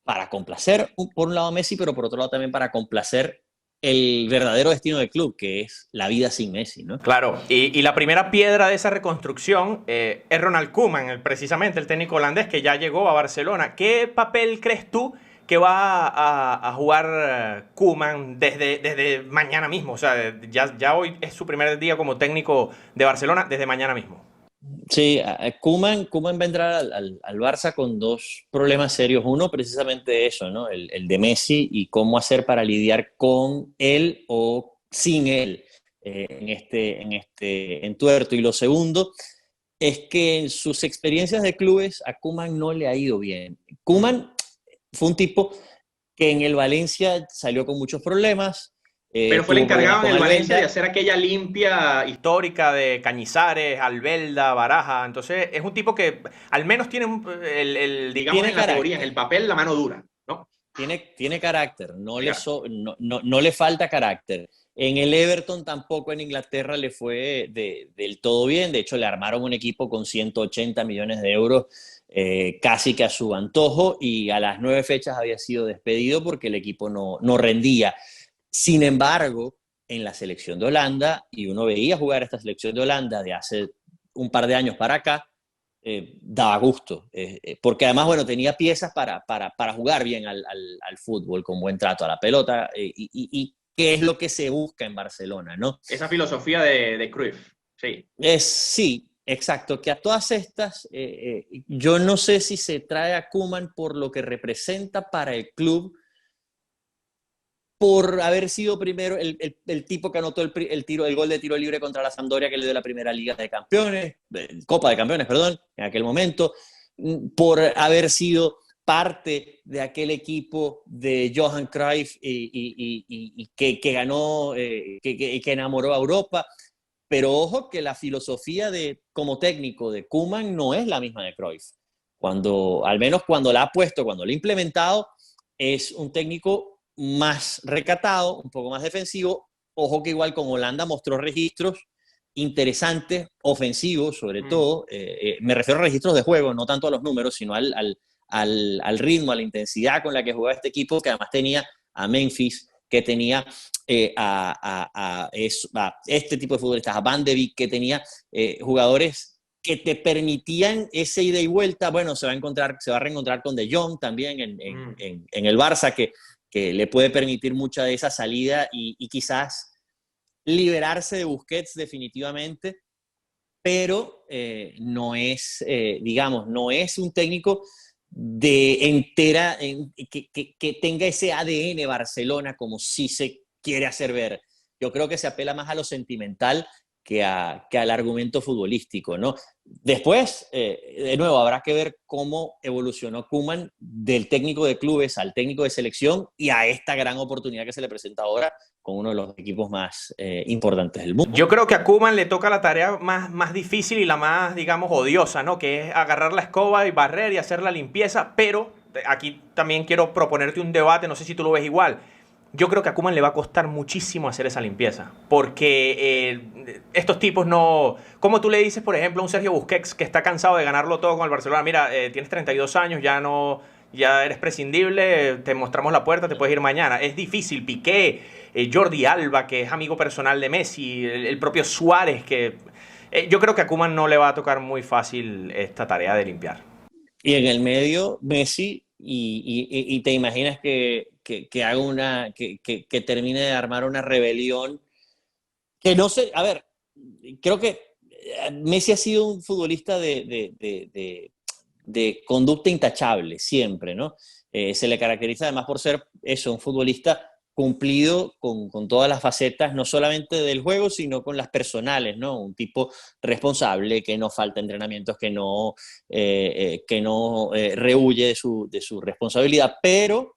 para complacer por un lado a Messi, pero por otro lado también para complacer el verdadero destino del club, que es la vida sin Messi, ¿no? Claro, y la primera piedra de esa reconstrucción es Ronald Koeman, precisamente el técnico holandés que ya llegó a Barcelona. ¿Qué papel crees tú que va a jugar Koeman desde mañana mismo? O sea, ya hoy es su primer día como técnico de Barcelona, desde mañana mismo. Sí, Koeman va a entrar al Barça con dos problemas serios. Uno, precisamente eso, ¿no? El de Messi y cómo hacer para lidiar con él o sin él en este entuerto. Y lo segundo es que en sus experiencias de clubes a Koeman no le ha ido bien. Koeman fue un tipo que en el Valencia salió con muchos problemas. Pero fue el Tuvo problemas encargado en con el Valencia Albelda. de hacer aquella limpia histórica de Cañizares, Albelda, Baraja. Entonces es un tipo que al menos tiene digamos Tiene en la teoría, en carácter. el papel, la mano dura, ¿no? Tiene carácter, no le falta carácter. En el Everton tampoco en Inglaterra le fue del todo bien. De hecho, le armaron un equipo con 180 millones de euros casi que a su antojo, y a las 9 fechas había sido despedido porque el equipo no rendía. Sin embargo, en la selección de Holanda, y uno veía jugar esta selección de Holanda de hace un par de años para acá, daba gusto, porque además, bueno, tenía piezas para jugar bien al fútbol, con buen trato a la pelota, y qué es lo que se busca en Barcelona, ¿no? Esa filosofía de Cruyff, sí. Sí, exacto, que a todas estas, yo no sé si se trae a Koeman por lo que representa para el club, por haber sido primero el tipo que anotó el gol de tiro libre contra la Sampdoria, que le dio la primera Liga de Campeones, Copa de Campeones, perdón, en aquel momento, por haber sido parte de aquel equipo de Johan Cruyff y que ganó, que enamoró a Europa. Pero ojo que la filosofía como técnico de Koeman no es la misma de Cruyff. Al menos cuando la ha puesto, cuando la ha implementado, es un técnico más recatado, un poco más defensivo. Ojo que igual con Holanda mostró registros interesantes, ofensivos sobre todo. Me refiero a registros de juego, no tanto a los números, sino al ritmo, a la intensidad con la que jugaba este equipo, que además tenía a Memphis, que tenía a este tipo de futbolistas, a Van de Beek, que tenía jugadores que te permitían ese ida y vuelta. Bueno, se va a reencontrar con De Jong también en el Barça, que le puede permitir mucha de esa salida y quizás liberarse de Busquets definitivamente, pero no es, digamos, no es un técnico que tenga ese ADN Barcelona como si se quiere hacer ver. Yo creo que se apela más a lo sentimental que al argumento futbolístico, ¿no? Después, de nuevo, habrá que ver cómo evolucionó Koeman del técnico de clubes al técnico de selección y a esta gran oportunidad que se le presenta ahora con uno de los equipos más importantes del mundo. Yo creo que a Koeman le toca la tarea más difícil y la más, digamos, odiosa, ¿no? Que es agarrar la escoba y barrer y hacer la limpieza, pero aquí también quiero proponerte un debate, no sé si tú lo ves igual. Yo creo que a Koeman le va a costar muchísimo hacer esa limpieza, porque estos tipos no... Como tú le dices, por ejemplo, a un Sergio Busquets que está cansado de ganarlo todo con el Barcelona, mira, tienes 32 años, ya eres prescindible, te mostramos la puerta, te puedes ir mañana. Es difícil. Piqué, Jordi Alba, que es amigo personal de Messi, el propio Suárez, que yo creo que a Koeman no le va a tocar muy fácil esta tarea de limpiar. Y en el medio, Messi, y te imaginas que haga que termine de armar una rebelión que no sé, a ver, creo que Messi ha sido un futbolista de conducta intachable siempre, ¿no? Se le caracteriza además por ser eso, un futbolista cumplido con todas las facetas, no solamente del juego, sino con las personales, ¿no? Un tipo responsable, que no falta entrenamientos, que no rehuye de su responsabilidad, pero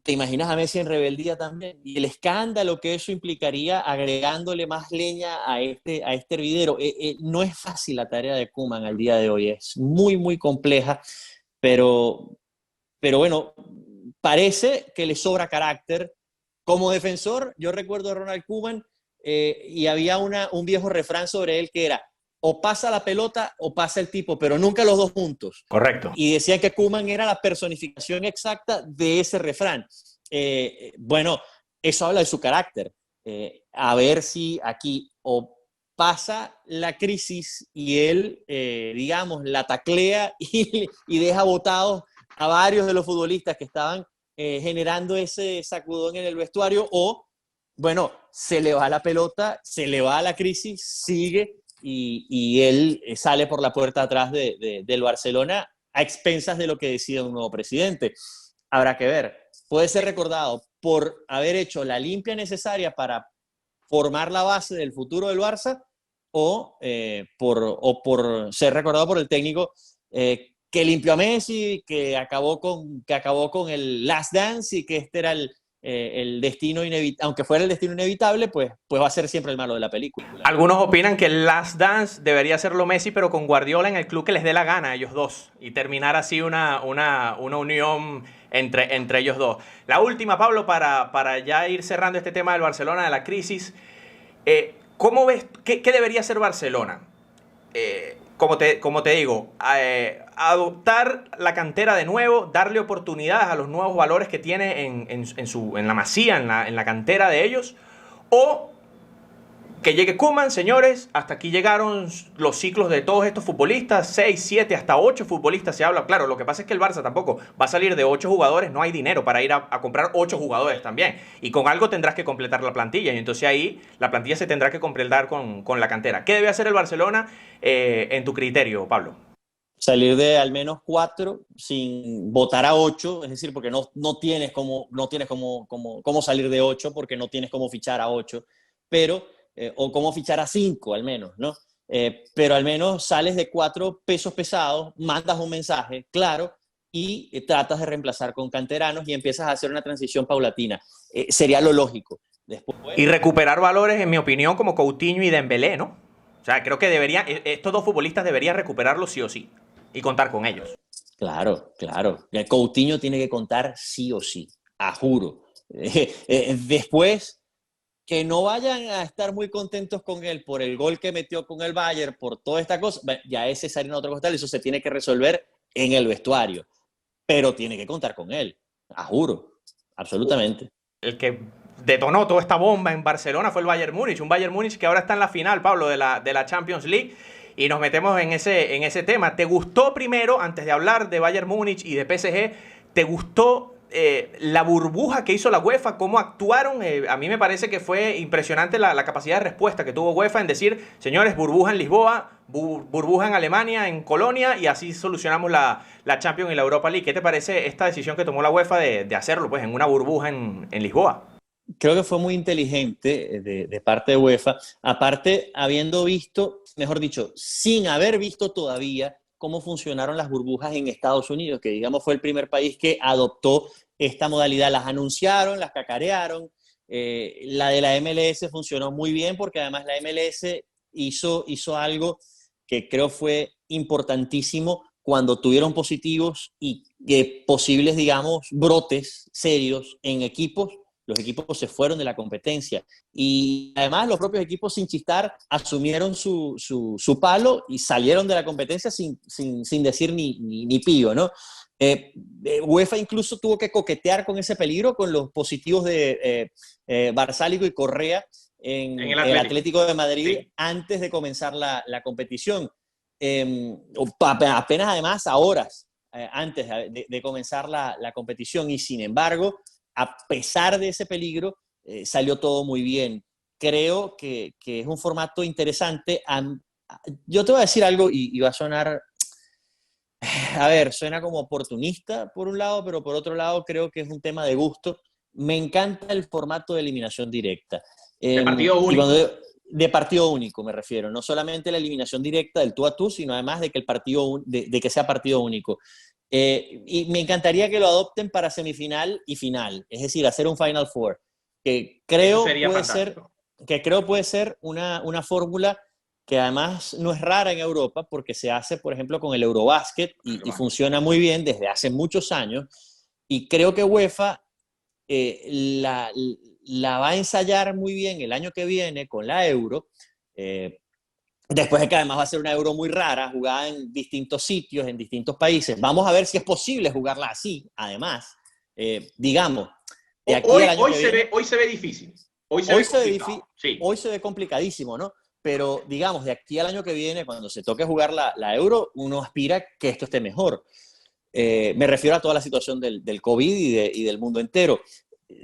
te imaginas a Messi en rebeldía también, y el escándalo que eso implicaría agregándole más leña a este hervidero. No es fácil la tarea de Koeman al día de hoy, es muy, muy compleja, pero bueno, parece que le sobra carácter. Como defensor, yo recuerdo a Ronald Koeman y había un viejo refrán sobre él que era: o pasa la pelota o pasa el tipo, pero nunca los dos juntos. Correcto. Y decían que Koeman era la personificación exacta de ese refrán. Bueno, eso habla de su carácter. A ver si aquí o pasa la crisis y él, digamos, la taclea y deja botados a varios de los futbolistas que estaban generando ese sacudón en el vestuario, o, bueno, se le va la pelota, se le va la crisis, sigue y él sale por la puerta atrás del Barcelona a expensas de lo que decida un nuevo presidente. Habrá que ver. Puede ser recordado por haber hecho la limpia necesaria para formar la base del futuro del Barça o por ser recordado por el técnico que limpió a Messi, que acabó con el Last Dance y que este era el destino inevitable, aunque fuera el destino inevitable, pues va a ser siempre el malo de la película. Algunos opinan que el Last Dance debería serlo Messi, pero con Guardiola en el club que les dé la gana a ellos dos y terminar así una unión entre ellos dos. La última, Pablo, para ya ir cerrando este tema del Barcelona, de la crisis. ¿Cómo ves? ¿Qué debería hacer Barcelona? Como te digo, adoptar la cantera de nuevo, darle oportunidades a los nuevos valores que tiene en la Masía, en la cantera de ellos, o que llegue Koeman, señores, hasta aquí llegaron los ciclos de todos estos futbolistas, 6, 7, hasta 8 futbolistas se habla. Claro, lo que pasa es que el Barça tampoco va a salir de 8 jugadores, no hay dinero para ir a comprar 8 jugadores también. Y con algo tendrás que completar la plantilla, y entonces ahí la plantilla se tendrá que completar con la cantera. ¿Qué debe hacer el Barcelona en tu criterio, Pablo? Salir de al menos 4 sin votar a 8, es decir, porque no tienes cómo salir de 8, porque no tienes cómo fichar a 8, pero o cómo fichar a 5 al menos, ¿no? Pero al menos sales de 4 pesos pesados, mandas un mensaje claro y tratas de reemplazar con canteranos y empiezas a hacer una transición paulatina. Sería lo lógico. Después, y recuperar valores, en mi opinión, como Coutinho y Dembélé, ¿no? O sea, creo que estos dos futbolistas deberían recuperarlos sí o sí y contar con ellos. Claro. El Coutinho tiene que contar sí o sí, a juro. Después, que no vayan a estar muy contentos con él por el gol que metió con el Bayern, por toda esta cosa, ya ese es harina de otro costal, eso se tiene que resolver en el vestuario, pero tiene que contar con él, a juro, absolutamente. El que detonó toda esta bomba en Barcelona fue el Bayern Múnich, un Bayern Múnich que ahora está en la final, Pablo, de la Champions League, y nos metemos en ese tema. ¿Te gustó primero, antes de hablar de Bayern Múnich y de PSG, te gustó la burbuja que hizo la UEFA, cómo actuaron? A mí me parece que fue impresionante la capacidad de respuesta que tuvo UEFA en decir, señores, burbuja en Lisboa, burbuja en Alemania, en Colonia, y así solucionamos la Champions y la Europa League. ¿Qué te parece esta decisión que tomó la UEFA de hacerlo pues en una burbuja en Lisboa? Creo que fue muy inteligente de parte de UEFA, aparte habiendo visto, mejor dicho, sin haber visto todavía cómo funcionaron las burbujas en Estados Unidos, que digamos fue el primer país que adoptó esta modalidad. Las anunciaron, las cacarearon, La de la MLS funcionó muy bien porque además la MLS hizo algo que creo fue importantísimo cuando tuvieron positivos y posibles, digamos, brotes serios en equipos. Los equipos se fueron de la competencia y además los propios equipos, sin chistar, asumieron su palo y salieron de la competencia sin decir ni pío, ¿no? UEFA incluso tuvo que coquetear con ese peligro con los positivos de Barsálico y Correa en el Atlético de Madrid, sí, antes de comenzar la competición. Apenas además a horas antes de comenzar la competición, y sin embargo, a pesar de ese peligro, salió todo muy bien. Creo que es un formato interesante. Yo te voy a decir algo y va a sonar, a ver, suena como oportunista por un lado, pero por otro lado creo que es un tema de gusto. Me encanta el formato de eliminación directa. De partido único. De partido único me refiero, no solamente la eliminación directa del tú a tú, sino además de que de que sea partido único. Y me encantaría que lo adopten para semifinal y final, es decir, hacer un Final Four, que creo puede ser una fórmula que además no es rara en Europa, porque se hace, por ejemplo, con el Eurobasket y funciona muy bien desde hace muchos años, y creo que UEFA la va a ensayar muy bien el año que viene con la Euro, después de que además va a ser una Euro muy rara, jugada en distintos sitios, en distintos países. Vamos a ver si es posible jugarla así, además. Digamos, de aquí al año que viene, hoy se ve difícil. Hoy se ve complicadísimo, ¿no? Pero, digamos, de aquí al año que viene, cuando se toque jugar la Euro, uno aspira que esto esté mejor. Me refiero a toda la situación del COVID y del mundo entero.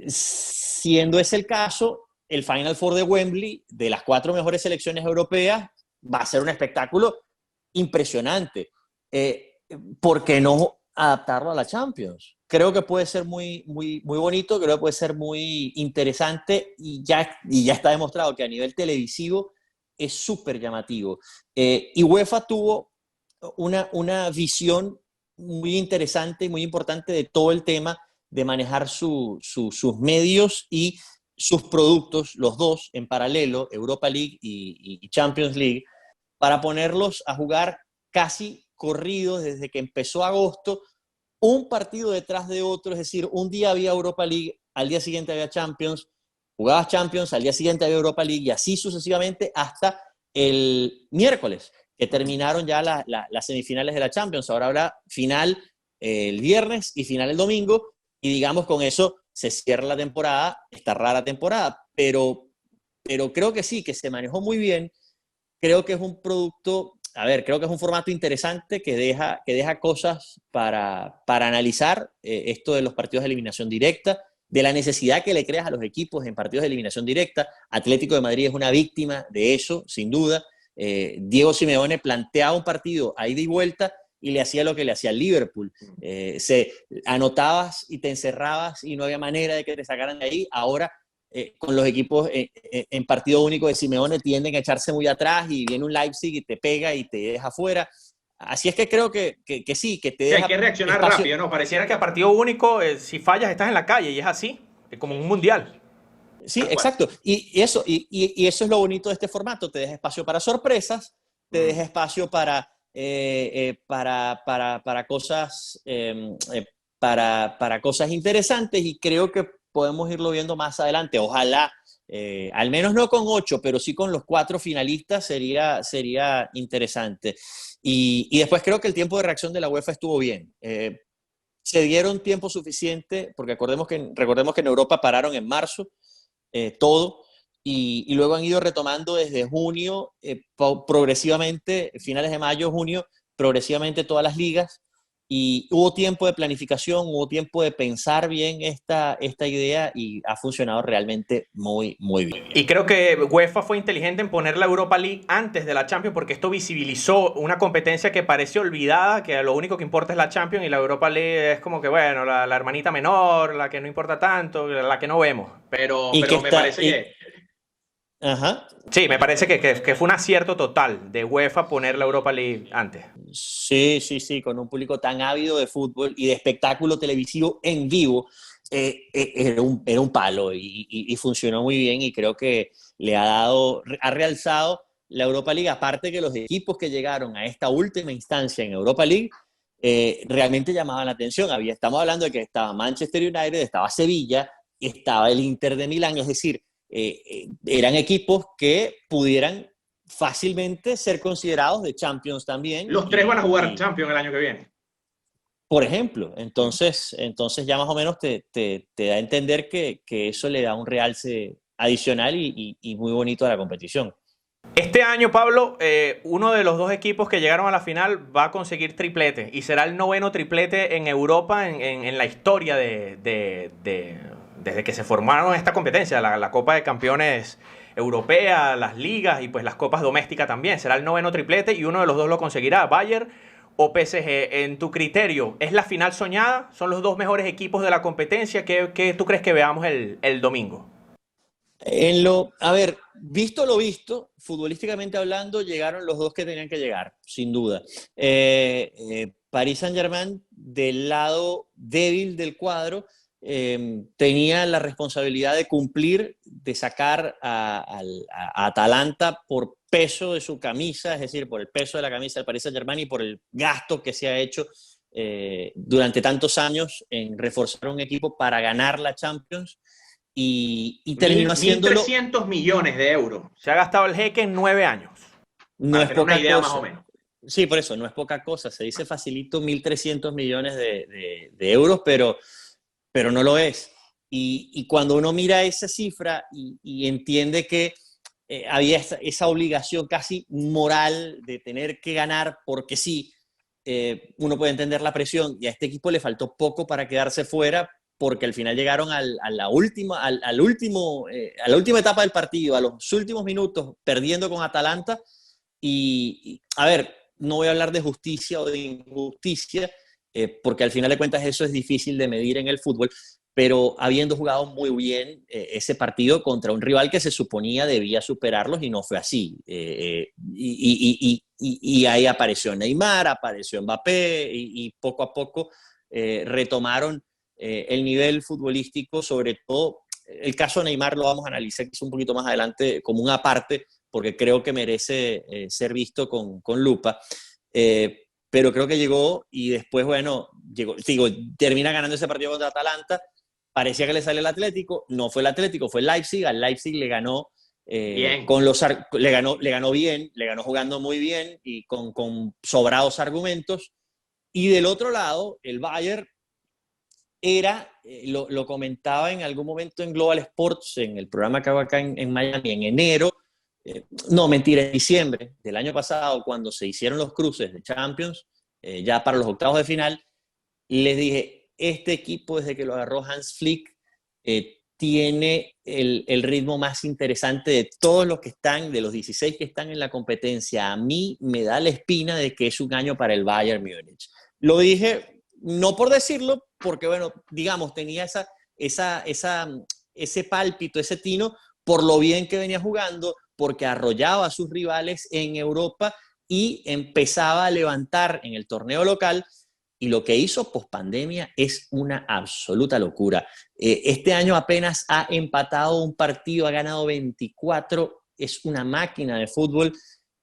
Siendo ese el caso, el Final Four de Wembley, de las 4 mejores selecciones europeas, va a ser un espectáculo impresionante. ¿Por qué no adaptarlo a la Champions? Creo que puede ser muy, muy, muy bonito, creo que puede ser muy interesante y ya está demostrado que a nivel televisivo es súper llamativo. Y UEFA tuvo una visión muy interesante y muy importante de todo el tema de manejar sus medios y sus productos, los dos en paralelo, Europa League y Champions League, para ponerlos a jugar casi corridos desde que empezó agosto, un partido detrás de otro, es decir, un día había Europa League, al día siguiente había Champions, jugabas Champions, al día siguiente había Europa League y así sucesivamente hasta el miércoles, que terminaron ya las semifinales de la Champions. Ahora habrá final el viernes y final el domingo, y digamos con eso se cierra la temporada, esta rara temporada, pero creo que sí, que se manejó muy bien. Creo que es un producto, creo que es un formato interesante que deja cosas para analizar, esto de los partidos de eliminación directa, de la necesidad que le creas a los equipos en partidos de eliminación directa. Atlético de Madrid es una víctima de eso, sin duda. Diego Simeone planteaba un partido a ida y vuelta y le hacía lo que le hacía al Liverpool. Anotabas y te encerrabas y no había manera de que te sacaran de ahí. Ahora, con los equipos en partido único de Simeone, tienden a echarse muy atrás y viene un Leipzig y te pega y te deja fuera. Así es que creo que sí, que te deja... Hay que reaccionar rápido, ¿no? Pareciera que a partido único, si fallas, estás en la calle, y es así, es como un mundial. Sí, exacto. Y eso es lo bonito de este formato. Te deja espacio para sorpresas, te deja espacio para cosas, para cosas interesantes, y creo que podemos irlo viendo más adelante. Ojalá, al menos no con 8, pero sí con los 4 finalistas sería interesante. Y después creo que el tiempo de reacción de la UEFA estuvo bien. Se dieron tiempo suficiente, porque recordemos que en Europa pararon en marzo todo, y luego han ido retomando desde junio, progresivamente, finales de mayo, junio, progresivamente todas las ligas, y hubo tiempo de planificación, hubo tiempo de pensar bien esta idea, y ha funcionado realmente muy, muy bien. Y creo que UEFA fue inteligente en poner la Europa League antes de la Champions, porque esto visibilizó una competencia que parece olvidada, que lo único que importa es la Champions, y la Europa League es como que, bueno, la hermanita menor, la que no importa tanto, la que no vemos. Pero me parece que... Ajá. Sí, me parece que fue un acierto total de UEFA poner la Europa League antes. Sí, con un público tan ávido de fútbol y de espectáculo televisivo en vivo. era un palo y funcionó muy bien y creo que ha realzado la Europa League, aparte que los equipos que llegaron a esta última instancia en Europa League realmente llamaban la atención. Estamos hablando de que estaba Manchester United, estaba Sevilla, estaba el Inter de Milán, es decir, eran equipos que pudieran fácilmente ser considerados de Champions también. Los tres van a jugar Champions el año que viene. Por ejemplo, entonces ya más o menos te da a entender que eso le da un realce adicional y muy bonito a la competición. Este año, Pablo, uno de los dos equipos que llegaron a la final va a conseguir triplete y será el 9º triplete en Europa en la historia desde que se formaron esta competencia, la Copa de Campeones Europea, las ligas y pues las copas domésticas también. Será el 9º triplete y uno de los dos lo conseguirá, Bayern o PSG. En tu criterio, ¿es la final soñada? ¿Son los dos mejores equipos de la competencia? ¿Qué tú crees que veamos el domingo? A ver, visto lo visto, futbolísticamente hablando, llegaron los dos que tenían que llegar, sin duda. Paris Saint-Germain, del lado débil del cuadro, tenía la responsabilidad de cumplir, de sacar a Atalanta por peso de su camisa, es decir, por el peso de la camisa del Paris Saint-Germain y por el gasto que se ha hecho durante tantos años en reforzar un equipo para ganar la Champions. Y terminó haciéndolo. 1.300 millones de euros. Se ha gastado el jeque en 9 años. No es poca idea cosa. Más o menos. Sí, por eso, no es poca cosa. Se dice facilito 1.300 millones de euros, pero no lo es. Y cuando uno mira esa cifra y entiende que había esa obligación casi moral de tener que ganar porque sí, uno puede entender la presión. Y a este equipo le faltó poco para quedarse fuera, porque al final llegaron a la última etapa del partido, a los últimos minutos, perdiendo con Atalanta. Y a ver, no voy a hablar de justicia o de injusticia, porque al final de cuentas eso es difícil de medir en el fútbol, pero habiendo jugado muy bien ese partido contra un rival que se suponía debía superarlos y no fue así. Y ahí apareció Neymar, apareció Mbappé y poco a poco retomaron el nivel futbolístico. Sobre todo el caso de Neymar lo vamos a analizar un poquito más adelante como una parte, porque creo que merece ser visto con lupa, pero creo que llegó y después, bueno, termina ganando ese partido contra Atalanta. Parecía que le sale el Atlético, no fue el Atlético, fue el Leipzig. Al Leipzig le ganó bien. Le ganó bien, le ganó jugando muy bien y con sobrados argumentos. Y del otro lado, el Bayern lo comentaba en algún momento en Global Sports, en el programa que hago acá en Miami, en enero, en diciembre del año pasado, cuando se hicieron los cruces de Champions, ya para los octavos de final, les dije, este equipo desde que lo agarró Hans Flick tiene el ritmo más interesante de todos los que están, de los 16 que están en la competencia. A mí me da la espina de que es un año para el Bayern Múnich. Lo dije no por decirlo, porque, bueno, digamos, tenía ese pálpito, ese tino, por lo bien que venía jugando, porque arrollaba a sus rivales en Europa y empezaba a levantar en el torneo local. Y lo que hizo pospandemia es una absoluta locura. Este año apenas ha empatado un partido, ha ganado 24, es una máquina de fútbol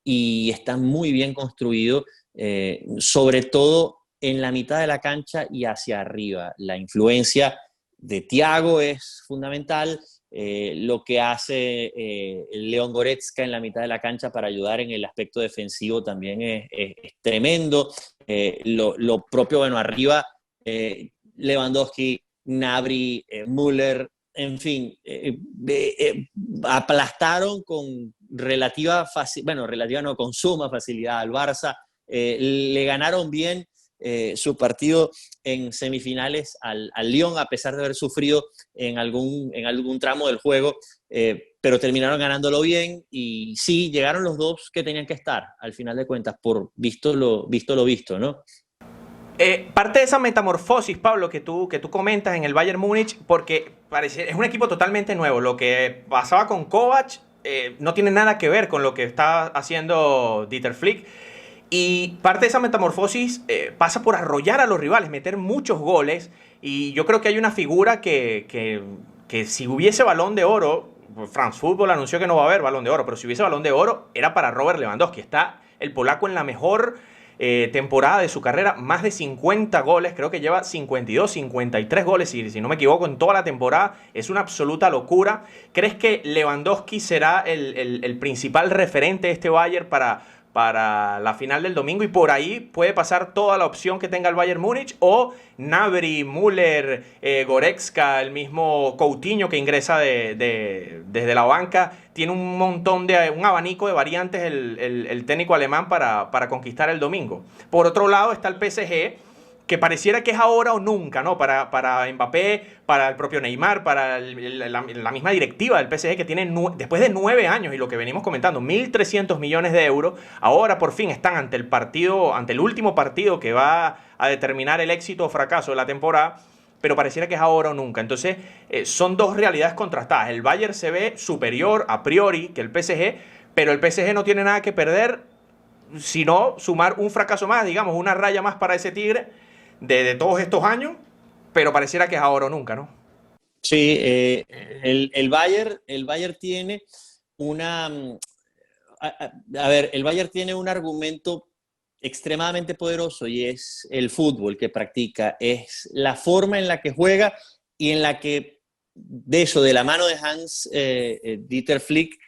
y está muy bien construido, sobre todo en la mitad de la cancha y hacia arriba. La influencia de Thiago es fundamental. Lo que hace León Goretzka en la mitad de la cancha para ayudar en el aspecto defensivo también es tremendo. Lo propio, bueno, arriba, Lewandowski, Gnabry, Müller, en fin, aplastaron con con suma facilidad al Barça. Le ganaron bien su partido en semifinales al Lyon, a pesar de haber sufrido en algún tramo del juego, pero terminaron ganándolo bien. Y sí, llegaron los dos que tenían que estar, al final de cuentas, por visto lo visto, ¿no? Parte de esa metamorfosis, Pablo, que tú comentas en el Bayern Múnich, porque es un equipo totalmente nuevo. Lo que pasaba con Kovac no tiene nada que ver con lo que está haciendo Dieter Flick. Y parte de esa metamorfosis pasa por arrollar a los rivales, meter muchos goles. Y yo creo que hay una figura que si hubiese Balón de Oro, France Football anunció que no va a haber Balón de Oro, pero si hubiese Balón de Oro era para Robert Lewandowski. Está el polaco en la mejor temporada de su carrera, más de 50 goles, creo que lleva 52, 53 goles, si no me equivoco, en toda la temporada. Es una absoluta locura. ¿Crees que Lewandowski será el principal referente de este Bayern para la final del domingo, y por ahí puede pasar toda la opción que tenga el Bayern Múnich, o Gnabry, Müller, Goretzka, el mismo Coutinho que ingresa desde la banca? Tiene un abanico de variantes el técnico alemán para conquistar el domingo. Por otro lado está el PSG, que pareciera que es ahora o nunca, ¿no? Para Mbappé, para el propio Neymar, para la misma directiva del PSG, que tiene después de 9 años, y lo que venimos comentando, 1.300 millones de euros, ahora por fin están ante el último partido que va a determinar el éxito o fracaso de la temporada, pero pareciera que es ahora o nunca. Entonces, son dos realidades contrastadas. El Bayern se ve superior a priori que el PSG, pero el PSG no tiene nada que perder, sino sumar un fracaso más, digamos, una raya más para ese Tigre de todos estos años, pero pareciera que es ahora o nunca, ¿no? Sí, el Bayern tiene una... A ver, el Bayern tiene un argumento extremadamente poderoso, y es el fútbol que practica, es la forma en la que juega y en la que, de la mano de Hans Dieter Flick,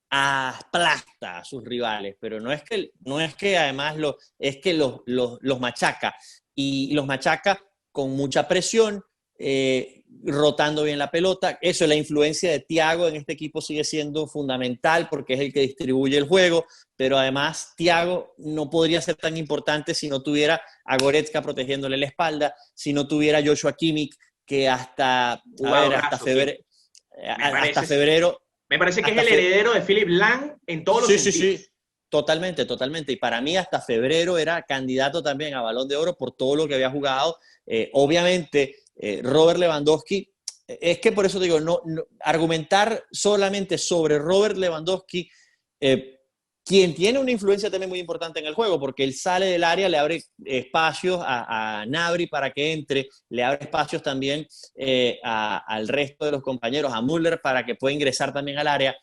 aplasta a sus rivales, pero no es que además es que los machaca, y los machaca con mucha presión, rotando bien la pelota. Eso, la influencia de Thiago en este equipo sigue siendo fundamental, porque es el que distribuye el juego, pero además Thiago no podría ser tan importante si no tuviera a Goretzka protegiéndole la espalda, si no tuviera a Joshua Kimmich, que hasta febrero... Me parece que es el heredero de Philipp Lahm en todos los sentidos. Sí. Totalmente. Y para mí hasta febrero era candidato también a Balón de Oro por todo lo que había jugado. Obviamente, Robert Lewandowski, es que por eso digo, no argumentar solamente sobre Robert Lewandowski, quien tiene una influencia también muy importante en el juego, porque él sale del área, le abre espacios a Gnabry para que entre, le abre espacios también al resto de los compañeros, a Müller, para que pueda ingresar también al área,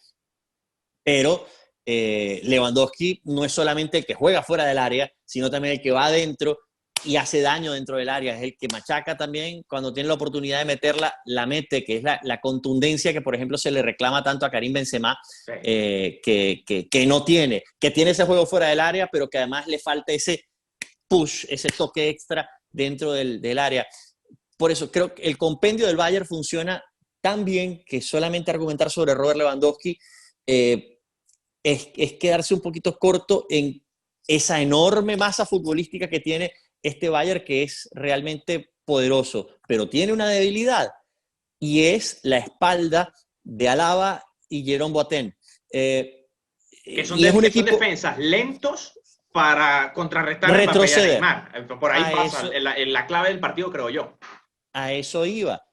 pero Lewandowski no es solamente el que juega fuera del área, sino también el que va adentro y hace daño dentro del área. Es el que machaca también cuando tiene la oportunidad de meterla, la mete, que es la contundencia que, por ejemplo, se le reclama tanto a Karim Benzema, Sí. Que no tiene, que tiene ese juego fuera del área, pero que además le falta ese push, ese toque extra dentro del área. Por eso creo que el compendio del Bayern funciona tan bien que solamente argumentar sobre Robert Lewandowski es quedarse un poquito corto en esa enorme masa futbolística que tiene este Bayern, que es realmente poderoso, pero tiene una debilidad, y es la espalda de Alaba y Jerome Boateng. Que son, y es un son equipo defensas lentos para contrarrestar el retroceder. Neymar. Por ahí pasa eso, la clave del partido, creo yo. A eso iba.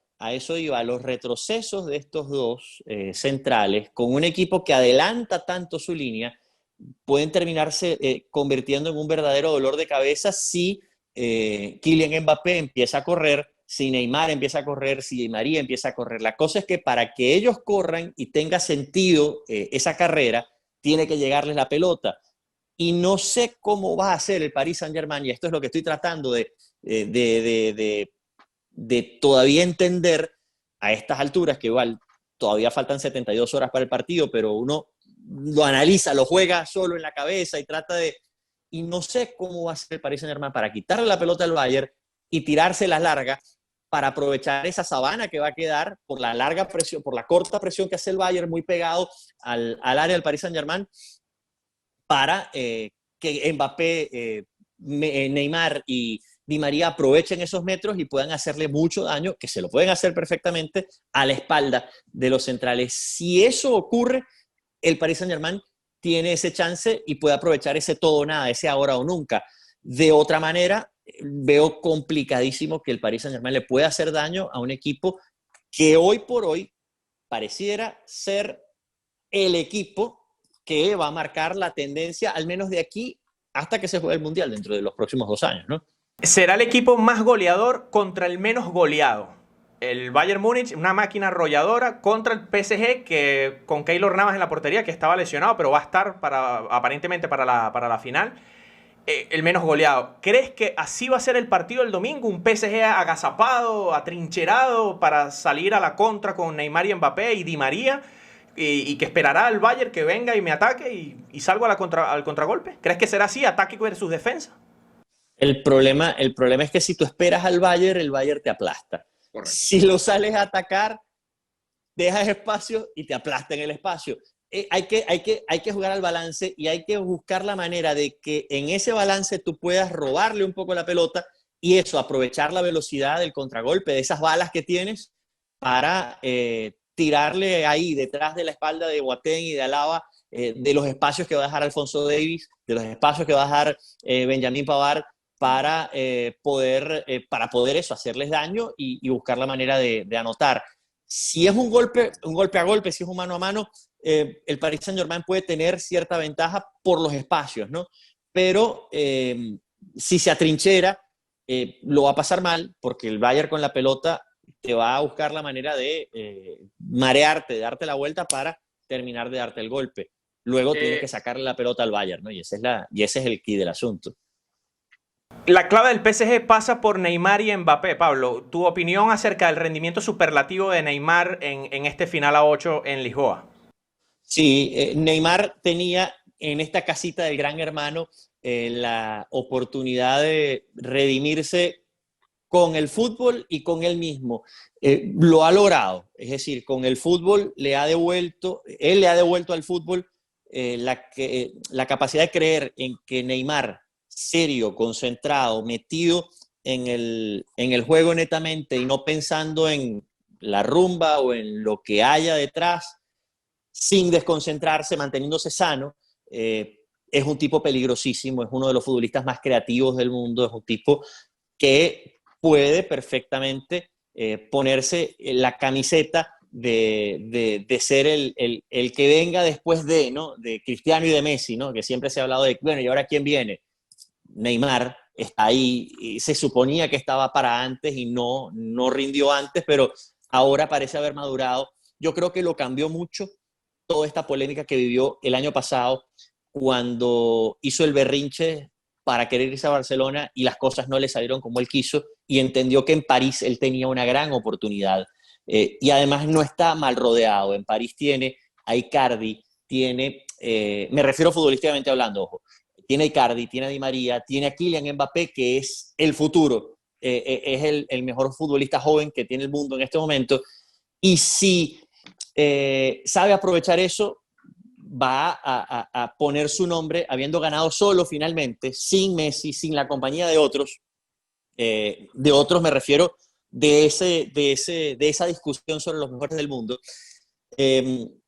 Los retrocesos de estos dos centrales, con un equipo que adelanta tanto su línea, pueden terminarse convirtiendo en un verdadero dolor de cabeza si Kylian Mbappé empieza a correr, si Neymar empieza a correr, si Di María empieza a correr. La cosa es que para que ellos corran y tenga sentido esa carrera, tiene que llegarles la pelota. Y no sé cómo va a hacer el Paris Saint-Germain, y esto es lo que estoy tratando de todavía entender a estas alturas, que igual todavía faltan 72 horas para el partido, pero uno lo analiza, lo juega solo en la cabeza y trata de... Y no sé cómo va a ser el Paris Saint-Germain para quitarle la pelota al Bayern y tirarse las largas, para aprovechar esa sabana que va a quedar por la larga presión, por la corta presión que hace el Bayern, muy pegado al área del Paris Saint-Germain, para que Mbappé, Neymar y Di María aprovechen esos metros y puedan hacerle mucho daño, que se lo pueden hacer perfectamente, a la espalda de los centrales. Si eso ocurre, el Paris Saint-Germain tiene ese chance y puede aprovechar ese todo o nada, ese ahora o nunca. De otra manera, veo complicadísimo que el Paris Saint-Germain le pueda hacer daño a un equipo que hoy por hoy pareciera ser el equipo que va a marcar la tendencia, al menos de aquí hasta que se juegue el Mundial dentro de los próximos 2 años, ¿no? ¿Será el equipo más goleador contra el menos goleado? El Bayern Múnich, una máquina arrolladora, contra el PSG, que con Keylor Navas en la portería, que estaba lesionado, pero va a estar aparentemente para la final. El menos goleado. ¿Crees que así va a ser el partido del domingo? Un PSG agazapado, atrincherado para salir a la contra con Neymar y Mbappé y Di María, y que esperará al Bayern que venga y me ataque y salgo al contragolpe. ¿Crees que será así, ataque versus defensa? El problema es que si tú esperas al Bayern, el Bayern te aplasta. Correcto. Si lo sales a atacar, dejas espacio y te aplasta en el espacio. Hay que jugar al balance y hay que buscar la manera de que en ese balance tú puedas robarle un poco la pelota y eso, aprovechar la velocidad del contragolpe, de esas balas que tienes para tirarle ahí detrás de la espalda de Boateng y de Alaba, de los espacios que va a dejar Alphonso Davies, de los espacios que va a dejar Benjamin Pavard para poder eso, hacerles daño y buscar la manera de anotar. Si es un golpe a golpe, si es un mano a mano, el Paris Saint-Germain puede tener cierta ventaja por los espacios, ¿no? Pero si se atrinchera, lo va a pasar mal, porque el Bayern con la pelota te va a buscar la manera de marearte, de darte la vuelta para terminar de darte el golpe. Luego tienes que sacarle la pelota al Bayern, ¿no? Y ese es el key del asunto. La clave del PSG pasa por Neymar y Mbappé. Pablo, tu opinión acerca del rendimiento superlativo de Neymar en este final a 8 en Lisboa. Sí, Neymar tenía en esta casita del Gran Hermano la oportunidad de redimirse con el fútbol y con él mismo. Lo ha logrado, es decir, con el fútbol él le ha devuelto al fútbol la capacidad de creer en que Neymar, serio, concentrado, metido en el juego netamente y no pensando en la rumba o en lo que haya detrás, sin desconcentrarse, manteniéndose sano, es un tipo peligrosísimo, es uno de los futbolistas más creativos del mundo, es un tipo que puede perfectamente ponerse la camiseta de ser el que venga después ¿no? De Cristiano y de Messi, ¿no? Que siempre se ha hablado de, bueno, ¿y ahora quién viene? Neymar está ahí, y se suponía que estaba para antes y no rindió antes, pero ahora parece haber madurado. Yo creo que lo cambió mucho toda esta polémica que vivió el año pasado cuando hizo el berrinche para querer irse a Barcelona y las cosas no le salieron como él quiso y entendió que en París él tenía una gran oportunidad. Y además no está mal rodeado. En París tiene a Icardi, me refiero futbolísticamente hablando, ojo, tiene a Icardi, tiene a Di María, tiene a Kylian Mbappé, que es el futuro, es el mejor futbolista joven que tiene el mundo en este momento. Y si sabe aprovechar eso, va a poner su nombre, habiendo ganado solo finalmente, sin Messi, sin la compañía de otros me refiero, de esa discusión sobre los mejores del mundo,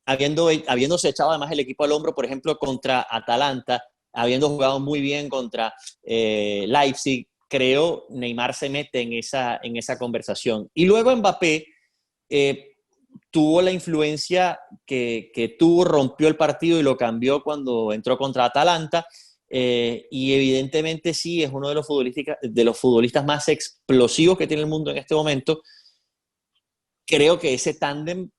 habiéndose echado además el equipo al hombro, por ejemplo, contra Atalanta, habiendo jugado muy bien contra Leipzig. Creo Neymar se mete en esa conversación. Y luego Mbappé tuvo la influencia que tuvo, rompió el partido y lo cambió cuando entró contra Atalanta, y evidentemente sí, es uno de los futbolistas más explosivos que tiene el mundo en este momento. Creo que ese tándem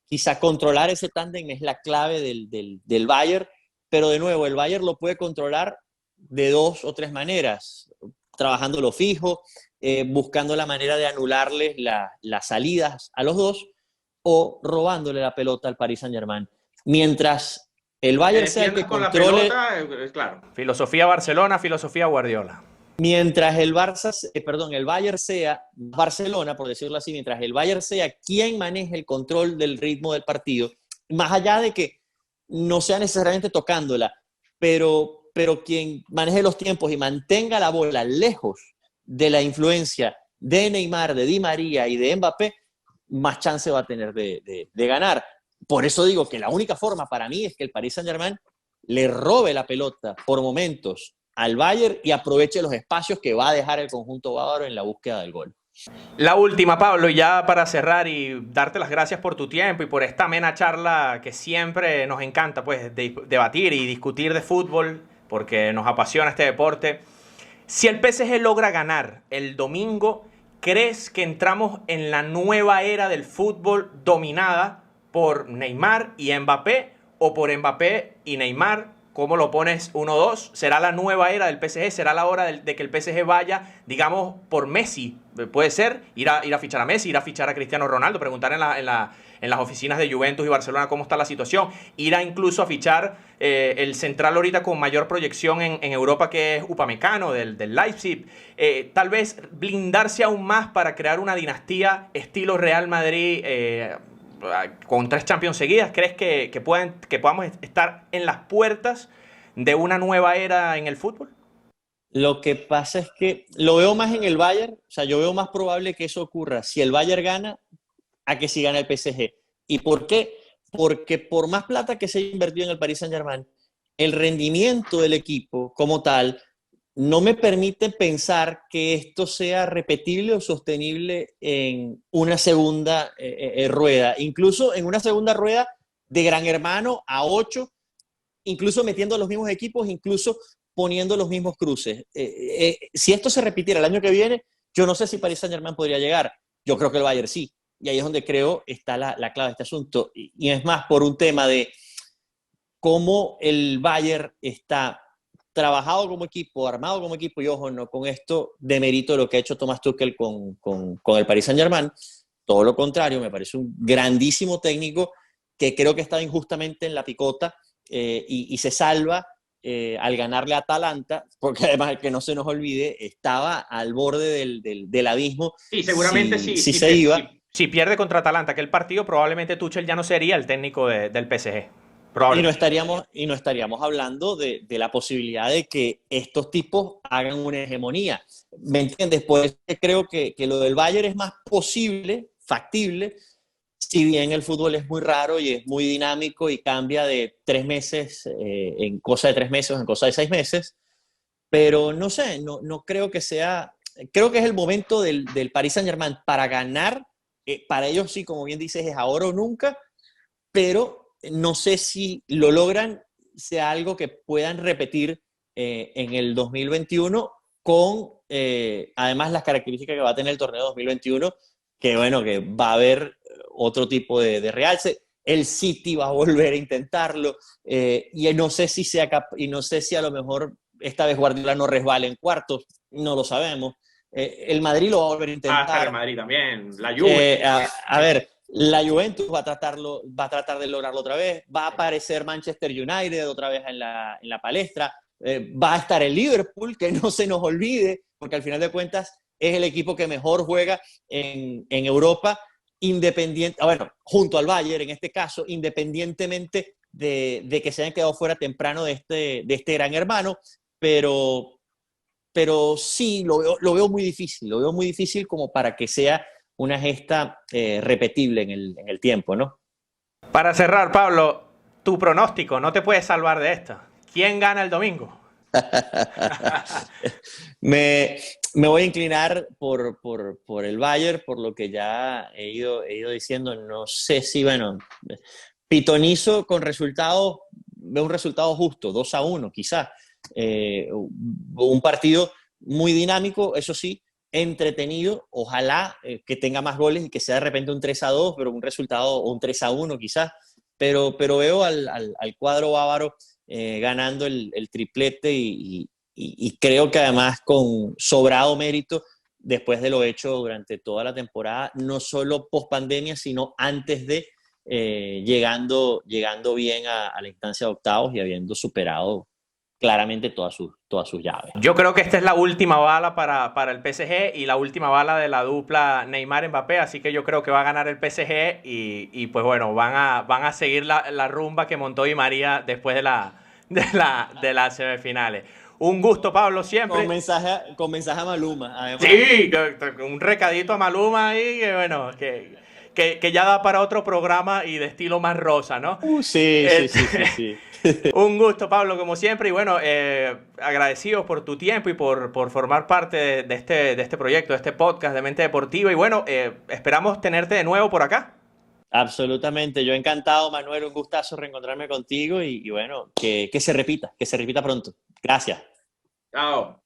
quizá controlar ese tándem es la clave del Bayern, pero de nuevo, el Bayern lo puede controlar de 2 o 3 maneras, trabajándolo fijo, buscando la manera de anularles las salidas a los dos o robándole la pelota al Paris Saint-Germain. Mientras el Bayern sea el que controle... La pelota, claro. Filosofía Barcelona, filosofía Guardiola. Mientras el Bayern sea Barcelona, por decirlo así, mientras el Bayern sea quien maneje el control del ritmo del partido, más allá de que no sea necesariamente tocándola, pero quien maneje los tiempos y mantenga la bola lejos de la influencia de Neymar, de Di María y de Mbappé, más chance va a tener de ganar. Por eso digo que la única forma para mí es que el Paris Saint-Germain le robe la pelota por momentos al Bayern y aproveche los espacios que va a dejar el conjunto bávaro en la búsqueda del gol. La última, Pablo, ya para cerrar y darte las gracias por tu tiempo y por esta amena charla que siempre nos encanta, pues, debatir y discutir de fútbol, porque nos apasiona este deporte. Si el PSG logra ganar el domingo, ¿crees que entramos en la nueva era del fútbol dominada por Neymar y Mbappé o por Mbappé y Neymar? ¿Cómo lo pones 1-2? ¿Será la nueva era del PSG? ¿Será la hora de que el PSG vaya, digamos, por Messi? Puede ser ir a fichar a Messi, ir a fichar a Cristiano Ronaldo, preguntar en las oficinas de Juventus y Barcelona cómo está la situación. Ir incluso a fichar el central ahorita con mayor proyección en Europa, que es Upamecano del Leipzig. Tal vez blindarse aún más para crear una dinastía estilo Real Madrid con 3 Champions seguidas. ¿Crees que podamos estar en las puertas de una nueva era en el fútbol? Lo que pasa es que lo veo más en el Bayern, o sea, yo veo más probable que eso ocurra si el Bayern gana a que si gana el PSG. ¿Y por qué? Porque por más plata que se haya invertido en el Paris Saint-Germain, el rendimiento del equipo como tal no me permite pensar que esto sea repetible o sostenible en una segunda rueda. Incluso en una segunda rueda de Gran Hermano a 8, incluso metiendo los mismos equipos, incluso poniendo los mismos cruces. Si esto se repitiera el año que viene, yo no sé si Paris Saint-Germain podría llegar. Yo creo que el Bayern sí. Y ahí es donde creo está la clave de este asunto. Y es más por un tema de cómo el Bayern está trabajado como equipo, armado como equipo, y ojo, no con esto de mérito lo que ha hecho Thomas Tuchel con el Paris Saint-Germain. Todo lo contrario, me parece un grandísimo técnico que creo que estaba injustamente en la picota y se salva al ganarle a Atalanta, porque además, que no se nos olvide, estaba al borde del abismo. Sí, seguramente si se iba. Si pierde contra Atalanta, que el partido, probablemente Tuchel ya no sería el técnico del PSG. Y no estaríamos hablando de la posibilidad de que estos tipos hagan una hegemonía. ¿Me entiendes? Pues creo que lo del Bayern es más posible, factible, si bien el fútbol es muy raro y es muy dinámico y cambia de 3 meses en cosa de 3 meses o en cosa de 6 meses, pero no sé, no creo que sea, creo que es el momento del Paris Saint-Germain para ganar, para ellos sí, como bien dices, es ahora o nunca, pero no sé si lo logran, sea algo que puedan repetir en el 2021 con, además, las características que va a tener el torneo 2021, que bueno, que va a haber otro tipo de realce. El City va a volver a intentarlo y no sé si y no sé si a lo mejor esta vez Guardiola no resbala en cuartos, no lo sabemos. El Madrid lo va a volver a intentar. El Madrid también, la Juve. A ver, la Juventus va a tratar de lograrlo otra vez, va a aparecer Manchester United otra vez en la palestra, va a estar el Liverpool, que no se nos olvide, porque al final de cuentas es el equipo que mejor juega en Europa, junto al Bayern en este caso, independientemente de que se hayan quedado fuera temprano de este gran hermano, pero sí, lo veo muy difícil como para que sea una gesta repetible en el tiempo, ¿no? Para cerrar, Pablo, tu pronóstico, no te puedes salvar de esto. ¿Quién gana el domingo? Me voy a inclinar por el Bayern, por lo que ya he ido diciendo. No sé si, bueno, pitonizo con resultados, veo un resultado justo, 2-1 quizás. Un partido muy dinámico, eso sí, entretenido, ojalá que tenga más goles y que sea de repente un 3-2, pero un resultado, o un 3-1 quizás, pero veo al cuadro bávaro ganando el triplete y creo que además con sobrado mérito después de lo hecho durante toda la temporada, no solo post pandemia, sino antes de llegando bien a la instancia de octavos y habiendo superado claramente todas sus llaves. Yo creo que esta es la última bala para el PSG y la última bala de la dupla Neymar-Mbappé, así que yo creo que va a ganar el PSG y pues bueno, van a seguir la rumba que montó Di María después de las semifinales. Un gusto, Pablo, siempre. Con mensaje a Maluma, además. Sí, un recadito a Maluma ahí, que bueno, que ya da para otro programa y de estilo más rosa, ¿no? Sí. Un gusto, Pablo, como siempre, y bueno, agradecidos por tu tiempo y por formar parte de este proyecto, de este podcast de Mente Deportiva, y bueno, esperamos tenerte de nuevo por acá. Absolutamente, yo encantado, Manuel, un gustazo reencontrarme contigo y bueno, que se repita pronto. Gracias. Chao.